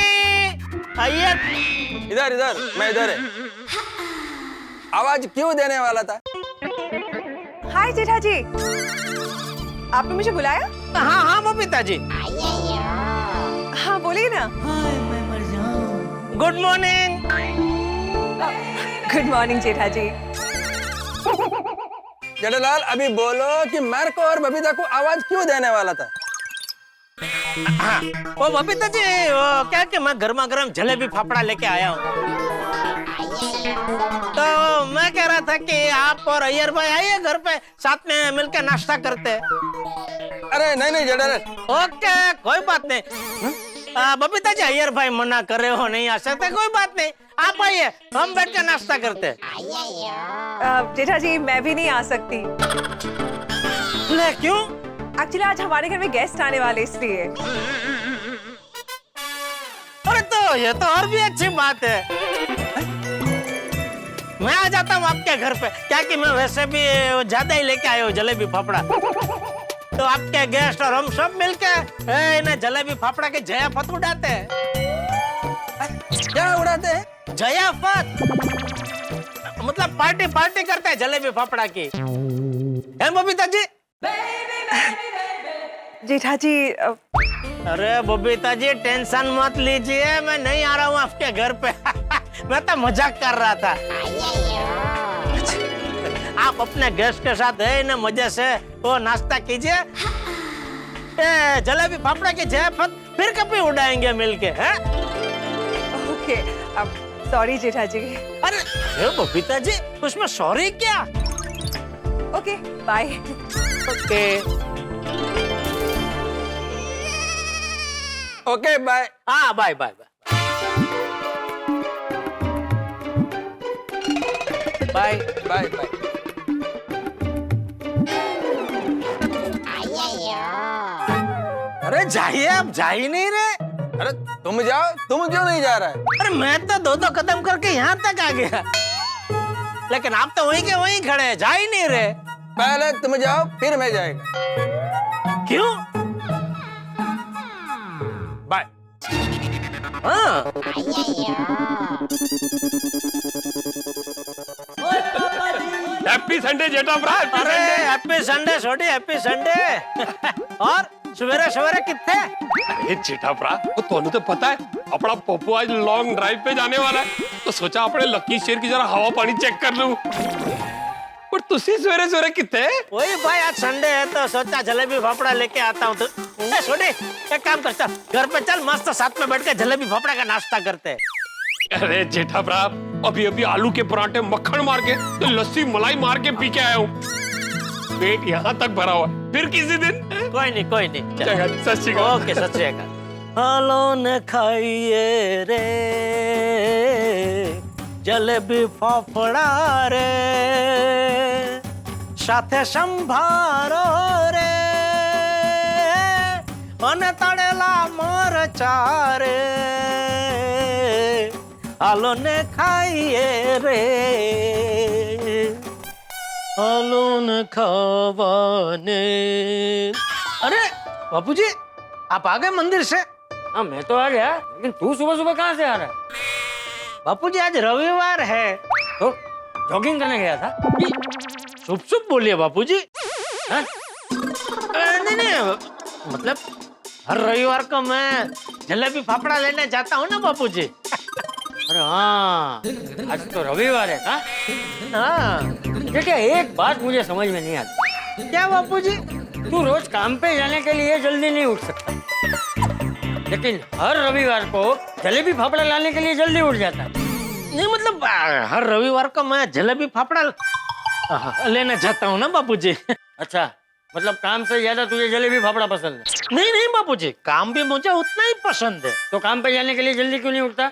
अय्यर। इधर इधर, मैं इधर है। आवाज क्यों देने वाला था? हाय जेठा जी, आपने मुझे बुलाया? हाँ हाँ बबीता जी। हाँ बोलिए ना। Good morning. गुड मॉर्निंग जेठा जी। जेठालाल अभी बोलो कि मेरे को और बबीता को आवाज क्यों देने वाला था? हाँ, वो बबीता जी, वो क्या कि मैं गर्मा गर्म जलेबी फाफड़ा लेके आया हूँ, तो मैं कह रहा था कि आप और अय्यर भाई आइए घर पे, साथ में मिलकर नाश्ता करते हैं। अरे नहीं नहीं जेठालाल। ओके कोई बात नहीं। बबीता जी, अय्यर भाई मना कर रहे हो, नहीं आ सकते, कोई बात नहीं, आप आइए, हम बैठ कर नाश्ता करते हैं। जेठा जी मैं भी नहीं आ सकती। ले क्यों? एक्चुअली आज हमारे घर में गेस्ट आने वाले, इसलिए। अरे तो ये तो और भी अच्छी बात है, मैं आ जाता हूँ आपके घर पे, क्या कि मैं वैसे भी ज्यादा ही लेके आया हूँ जलेबी फाफड़ा, तो आपके गेस्ट और हम सब मिलके इन्हें जलेबी फाफड़ा के जयाफत उड़ाते हैं। क्या उड़ाते हैं? जयाफत मतलब पार्टी पार्टी करते हैं जलेबी फाफड़ा की। है बबीता जी? जेठा जी अरे बबीता जी टेंशन मत लीजिए, मैं नहीं आ रहा हूँ आपके घर पे। मैं तो मजाक कर रहा था। आप अपने गेस्ट के साथ है ना मजे से वो नाश्ता कीजिए, जलेबी फाफड़ा की जयफत फिर कभी उड़ाएंगे मिलके, हैं? ओके, अब सॉरी जेठा जी। अरे बबीता जी उसमें सॉरी क्या? Okay bye. Okay okay bye. हाँ bye bye bye bye bye. अरे जाइए, आप जा ही नहीं रहे। अरे तुम जाओ, तुम क्यों नहीं जा रहा है? अरे मैं तो दो कदम करके यहाँ तक आ गया, लेकिन आप तो वहीं के वहीं खड़े हैं, जा ही नहीं रहे। पहले तुम जाओ फिर मैं जाएगा। क्यों? बाय। हाँ हैप्पी संडे जेठा भरा। अरे हैप्पी संडे छोटी, हैप्पी संडे। और सवेरे सवेरे कितने? अरे जेठा भरा, वो तोने तो पता है अपना पप्पू आज लॉन्ग ड्राइव पे जाने वाला है, तो सोचा अपने लकी शेर की जरा हवा पानी चेक कर लूं। और तुसी सवेरे सवेरे कितने? वही भाई आज संडे है तो सोचा जलेबी फाफड़ा लेके आता हूँ। तो छोटे एक काम करता, घर पे चल, मस्त साथ में बैठ के जलेबी फाफड़ा का नाश्ता करते हैं। अरे जेठा भरा, अभी अभी आलू के पराठे मक्खन मार के तो लस्सी मलाई मार के पी के आया हूँ, पेट यहाँ तक भरा हुआ है। फिर किसी दिन कोई नहीं चल, सत श्री अकाल। ओके सत श्री अकाल। हालो ने खाइए रे जलेबी फाफड़ा रे, साथे संभारो रे अने तड़ेला मरचा रे, हालो ने खाइए रे, हालो ने खावाने। अरे बापूजी आप आ गए मंदिर से? हाँ मैं तो आ गया, लेकिन तू सुबह सुबह कहाँ से आ रहा है? बापूजी आज रविवार है। तो जॉगिंग करने गया था? शुभ शुभ बोलिए बापूजी। हाँ? नहीं, मतलब हर रविवार को मैं जलेबी फाफड़ा लेने जाता हूँ ना बापूजी। अरे हाँ, आज तो रविवार है। हाँ, देखिए एक बात मुझे समझ में नहीं आती। क्या बापूजी, तू रोज काम पे जाने के लिए जल्दी नहीं उठ सकता, लेकिन हर रविवार को जलेबी फाफड़ा लाने के लिए जल्दी उठ जाता है। नहीं मतलब हर रविवार को मैं जलेबी फाफड़ा लेना चाहता हूँ ना बापूजी। अच्छा, मतलब काम से ज्यादा तुझे जलेबी फाफड़ा पसंद है? नहीं बापूजी, काम भी मुझे उतना ही पसंद है। तो काम पे जाने के लिए जल्दी क्यों नहीं उठता?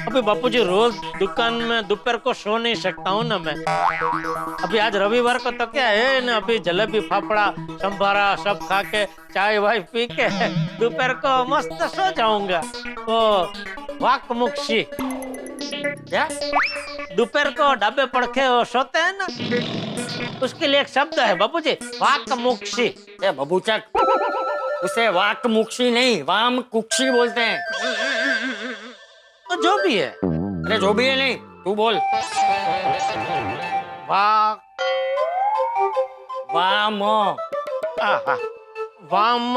अभी बापूजी रोज दुकान में दोपहर को सो नहीं सकता हूँ ना मैं। अभी आज रविवार को तो क्या है ना, अभी जलेबी फाफड़ा संभारा सब खा के चाय वाय पी के दोपहर को मस्त सो जाऊंगा। ओ वाक मुक्शी, क्या दोपहर को ढाबे पड़ के सोते हैं ना, उसके लिए एक शब्द है बापूजी, वाक मुक्शी। बबूचक, उसे वाक मुक्शी नहीं वाम कुक्षी बोलते हैं। तो जो भी है, अरे जो भी है नहीं, तू बोल। वाम वाम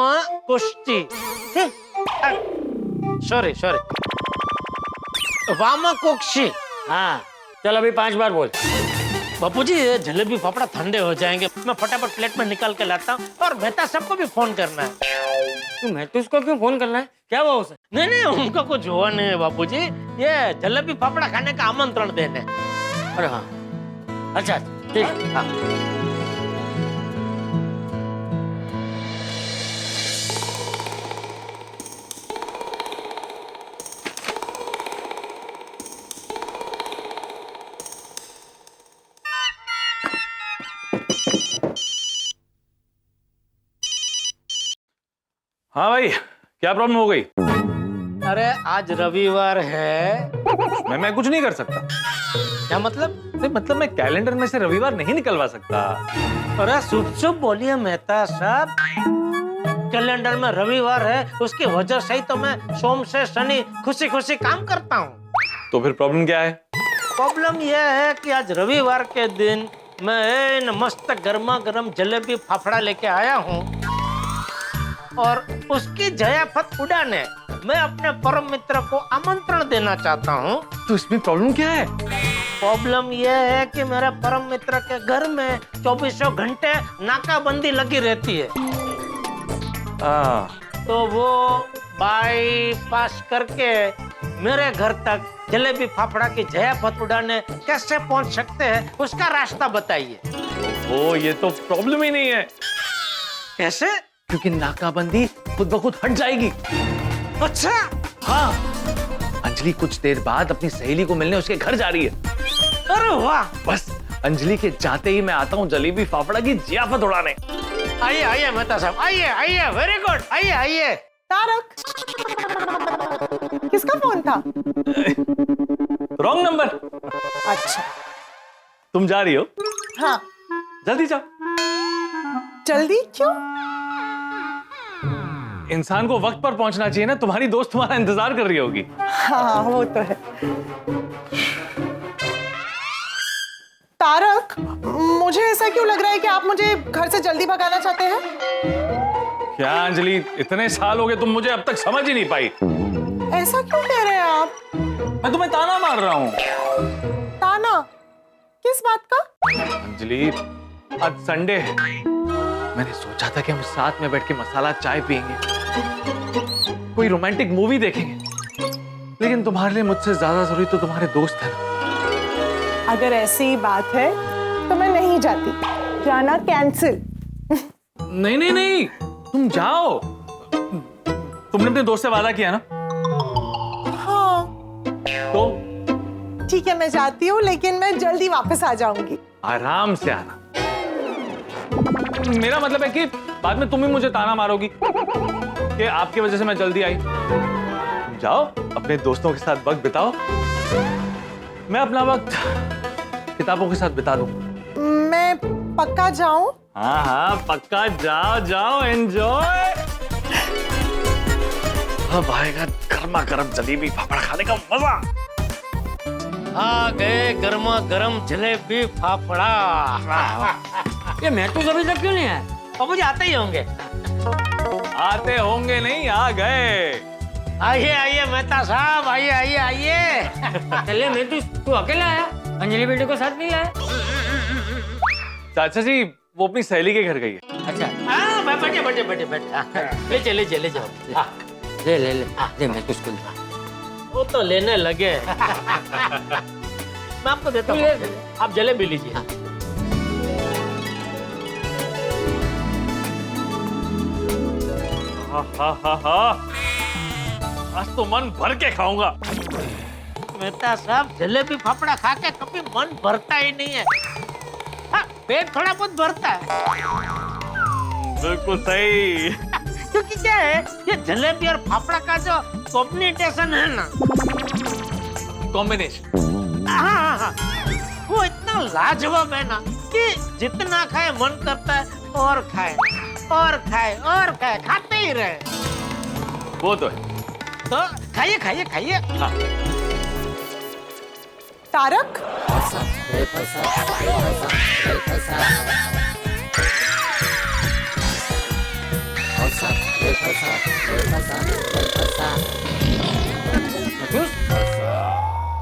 कुष्टी, सॉरी वाम कुक्षी। हाँ चल, अभी 5 बार बोल। बापूजी ये जलेबी फाफड़ा ठंडे हो जाएंगे, मैं फटाफट प्लेट में निकाल के लाता हूँ। और मेहता सबको भी फोन करना है। तू मेहता उसको क्यों फोन करना है? क्या हुआ उसे? नहीं उनका कुछ हुआ नहीं है बापूजी, ये जलेबी फाफड़ा खाने का आमंत्रण देने। अरे हाँ, अच्छा ठीक। हाँ हाँ भाई, क्या प्रॉब्लम हो गई? अरे आज रविवार है। मैं कुछ नहीं कर सकता। क्या मतलब? मतलब मैं कैलेंडर में से रविवार नहीं निकलवा सकता। अरे शुभ बोलिए मेहता साहब, कैलेंडर में रविवार है, उसकी वजह से ही तो मैं सोम से शनि खुशी खुशी काम करता हूँ। तो फिर प्रॉब्लम क्या है? प्रॉब्लम यह है कि आज रविवार के दिन मैं मस्त गर्मा गर्म जलेबी फाफड़ा लेके आया हूँ और उसकी जयाफत उड़ाने मैं अपने परम मित्र को आमंत्रण देना चाहता हूँ। तो इसमें प्रॉब्लम क्या है? प्रॉब्लम यह है कि मेरे परम मित्र के घर में 24 घंटे नाकाबंदी लगी रहती है। तो वो बाईपास करके मेरे घर तक जलेबी फाफड़ा की जयाफत उड़ाने कैसे पहुंच सकते हैं, उसका रास्ता बताइए। ओ ये तो प्रॉब्लम ही नहीं है। कैसे? क्योंकि नाकाबंदी खुद ब खुद हट जाएगी। अच्छा, हाँ, अंजलि कुछ देर बाद अपनी सहेली को मिलने उसके घर जा रही है। अरे वाह! बस अंजलि के जाते ही मैं आता हूँ जलेबी फाफड़ा की जियाफत उड़ाने। आइए मेहता साहब, आइए, वेरी गुड, आइए। तारक, किसका फोन था? Wrong number. अच्छा, तुम जा रही हो? हाँ। जल्दी जाओ। जल्दी क्यों? इंसान को वक्त पर पहुंचना चाहिए ना। तुम्हारी दोस्त तुम्हारा इंतजार कर रही होगी। हाँ वो तो है। तारक, मुझे ऐसा क्यों लग रहा है कि आप मुझे घर से जल्दी भगाना चाहते हैं? क्या अंजलि, इतने साल हो गए, तुम मुझे अब तक समझ ही नहीं पाई। ऐसा क्यों कह रहे हैं आप? मैं तुम्हें ताना मार रहा हूँ। ताना? किस बात का? अंजलि, आज संडे है, मैंने सोचा था कि हम साथ में बैठ के मसाला चाय पियेंगे, कोई रोमांटिक मूवी देखेंगे, लेकिन तुम्हारे लिए मुझसे ज्यादा जरूरी तो तुम्हारे दोस्त है ना। अगर ऐसी बात है तो मैं नहीं जाती, जाना कैंसिल। नहीं, तुम जाओ। तुमने अपने दोस्त से वादा किया ना? हाँ। तो ठीक है, मैं जाती हूँ, लेकिन मैं जल्दी वापस आ जाऊंगी। आराम से आना। मेरा मतलब है कि बाद में तुम ही मुझे ताना मारोगी कि आपकी वजह से मैं जल्दी आई। तुम जाओ, अपने दोस्तों के साथ वक्त बिताओ, मैं अपना वक्त किताबों के साथ बिता दूं। मैं पक्का जाऊं? हाँ, पक्का जाओ, एंजॉय। अब आएगा गर्मा गर्म जलेबी फाफड़ा खाने का मजा। आ गए गर्मा गर्म जलेबी फाफड़ा। ये मैं तो अभी तक क्यों नहीं आया? और मुझे आते ही होंगे। आते होंगे नहीं, आ गए। आइए आइए मेहता साहब, आइए आइए आइए। चले मैं तू अकेला आया, अंजलि बेटे को साथ नहीं लाया? चाचा जी वो अपनी सहेली के घर गई है। अच्छा हाँ बैठे बैठे बैठे बैठे। ले जाओ। ले मैं तुझको वो तो लेने लगे। मैं आपको देता हूँ, आप जलेबी लीजिए। आज तो मन भर के खाऊंगा। मेहता साहब जलेबी फाफड़ा खा के कभी मन भरता ही नहीं है। हाँ, पेट थोड़ा बहुत भरता है। बिल्कुल सही। क्योंकि क्या है, ये जलेबी और फाफड़ा का जो कॉम्बिनेशन है ना, कॉम्बिनेशन। हाँ, वो इतना लाजवाब है ना कि जितना खाए मन करता है और खाए और खाए और खाए, खाते ही रहे। वो तो है। तो खाइए खाइए खाइए। हाँ। तारक,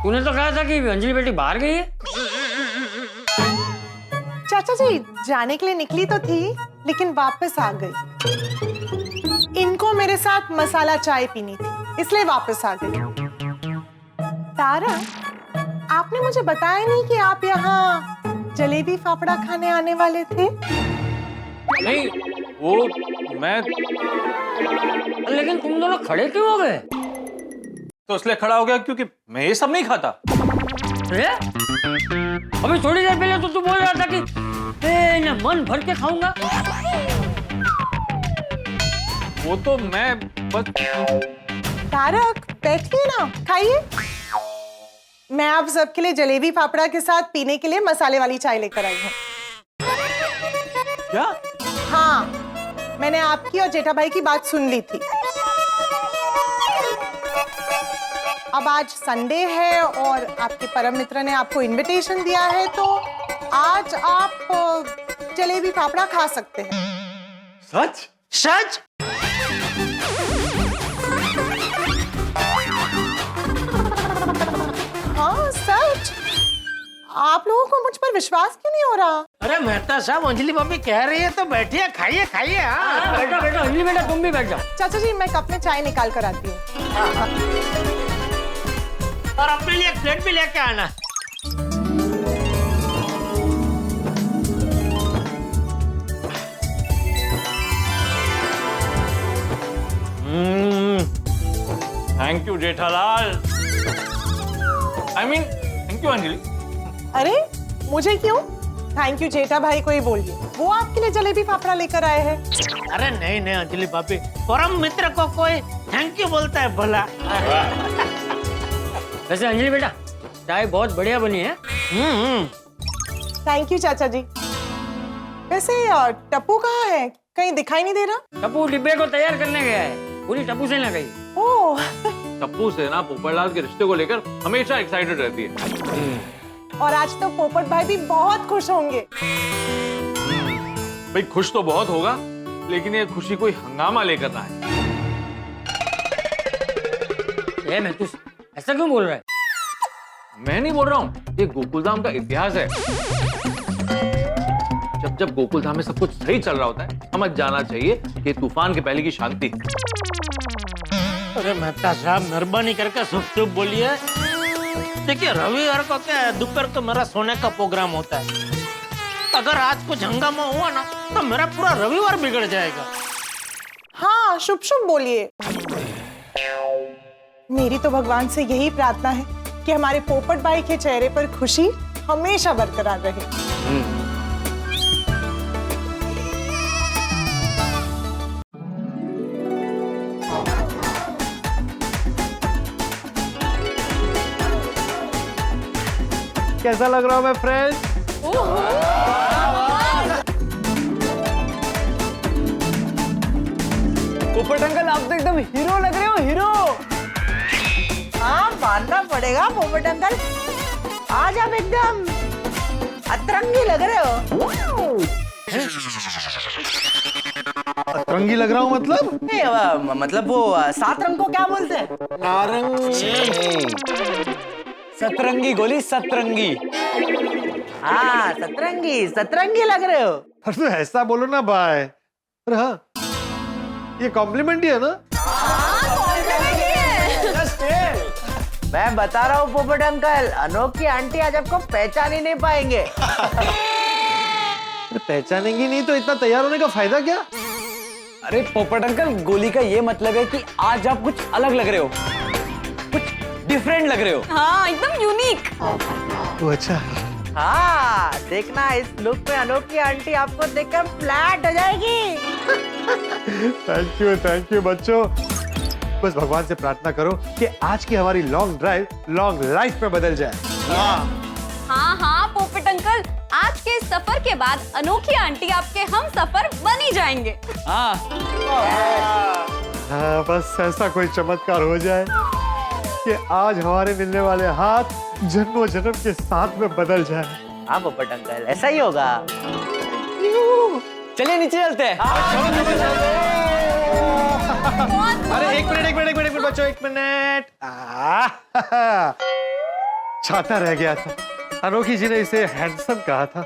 तूने तो कहा था कि अंजलि बेटी बाहर गई है। चाचा जी जाने के लिए निकली तो थी, लेकिन वापस आ गई। इनको मेरे साथ मसाला चाय पीनी थी, इसलिए वापस आ गई। तारा, आपने मुझे बताया नहीं कि आप यहाँ जलेबी फाफड़ा खाने आने वाले थे। नहीं, वो मैं लेकिन तुम दोनों खड़े क्यों हो गए? तो इसलिए खड़ा हो गया क्योंकि मैं ये सब नहीं खाता। अभी थोड़ी देर पहले तो तू बोल रहा था कि ना मन भर के खाऊंगा। वो तो मैं बस। तारक बैठिए ना, खाइए। मैं आप सबके लिए जलेबी फाफड़ा के साथ पीने के लिए मसाले वाली चाय लेकर आई हूँ। क्या? हाँ, मैंने आपकी और जेठा भाई की बात सुन ली थी। अब आज संडे है और आपके परम मित्र ने आपको इनविटेशन दिया है, तो आज आप जलेबी फाफड़ा खा सकते हैं। सच? सच? हाँ सच। आप लोगों को मुझ पर विश्वास क्यों नहीं हो रहा? अरे मेहता साहब, अंजलि भाभी कह रही है तो बैठिए, खाइए खाइए। हाँ बैठो बैठो अंजलि बेटा, तुम भी बैठ जाओ। चाचा जी मैं कप में चाय निकाल कर आती हूँ। और अपने लिए एक प्लेट भी लेके आना। Thank you Jethalal. Thank you Anjali. अरे मुझे क्यों? थैंक यू जेठा भाई को ही बोलिए, वो आपके लिए जलेबी फाफड़ा लेकर आए हैं। अरे नहीं नहीं अंजलि भाभी, परम मित्र को कोई थैंक यू बोलता है भला। वैसे अंजलि बेटा चाय बहुत बढ़िया बनी है। थैंक यू चाचा जी। वैसे टप्पू कहाँ है? कहीं दिखाई नहीं दे रहा। टप्पू डिब्बे को तैयार करने गया है, पूरी टप्पू से ना गई। ओह टप्पू से ना पोपटलाल के रिश्ते को लेकर हमेशा एक्साइटेड रहती है। और आज तो पोपट भाई भी बहुत खुश होंगे। भाई खुश तो बहुत होगा, लेकिन ये खुशी कोई हंगामा लेकर ना है। मैं तू ऐसा क्यों बोल रहा है? मैं नहीं बोल रहा हूँ, ये गोकुलधाम का इतिहास है। जब जब गोकुलधाम में सब कुछ सही चल रहा होता है, समझ जाना चाहिए कि तूफान के पहले की शांति। अरे मेहता साहब मेहरबानी करके शुभ बोलिए। देखिए रविवार को क्या है, दोपहर को मेरा सोने का प्रोग्राम होता है। अगर आज कुछ हंगामा हुआ ना तो मेरा पूरा रविवार बिगड़ जाएगा। हाँ शुभ शुभ बोलिए। मेरी तो भगवान से यही प्रार्थना है कि हमारे पोपट भाई के चेहरे पर खुशी हमेशा बरकरार रहे। कैसा लग रहा हूँ मैं फ्रेंड्स? पोपट अंकल आप तो एकदम हीरो लग रहे हो, हीरो। हाँ मानना पड़ेगा पोपट अंकल, आज आप एकदम अतरंगी लग रहे हो। अतरंगी लग रहा हूँ मतलब? मतलब वो 7 रंग को क्या बोलते हैं? सतरंगी गोली, सतरंगी। हाँ, सतरंगी लग रहे हो। अरे तो ऐसा बोलो ना भाई। अरे हाँ, ये कॉम्प्लीमेंट ही है ना? मैं बता रहा हूँ पोपट अंकल, अनोखी आंटी आज आपको पहचान ही नहीं पाएंगे। पहचानेंगी नहीं तो इतना तैयार होने का फायदा क्या? अरे पोपट अंकल, गोली का ये मतलब है कि आज आप कुछ अलग लग रहे हो, कुछ डिफरेंट लग रहे हो। हाँ, एकदम यूनिक। तो अच्छा, हाँ, देखना इस लुक में अनोखी आंटी आपको देखकर फ्लैट हो जाएगी। थैंक यू बच्चों। बस भगवान से प्रार्थना करो कि आज की हमारी लॉन्ग ड्राइव लॉन्ग लाइफ में बदल जाए। हाँ हाँ पोपट अंकल, आज के इस सफर के बाद अनोखी आंटी आपके हम सफर बन ही जाएंगे। हाँ, हाँ, बस ऐसा कोई चमत्कार हो जाए कि आज हमारे मिलने वाले हाथ जन्मों जन्म के साथ में बदल जाए। हाँ पोपट अंकल, ऐसा ही होगा। चलिए नीचे चलते हैं। अरे एक मिनट बच्चों, एक मिनट। छाता रह गया था। अनोखी जी ने इसे हैंडसम कहा था।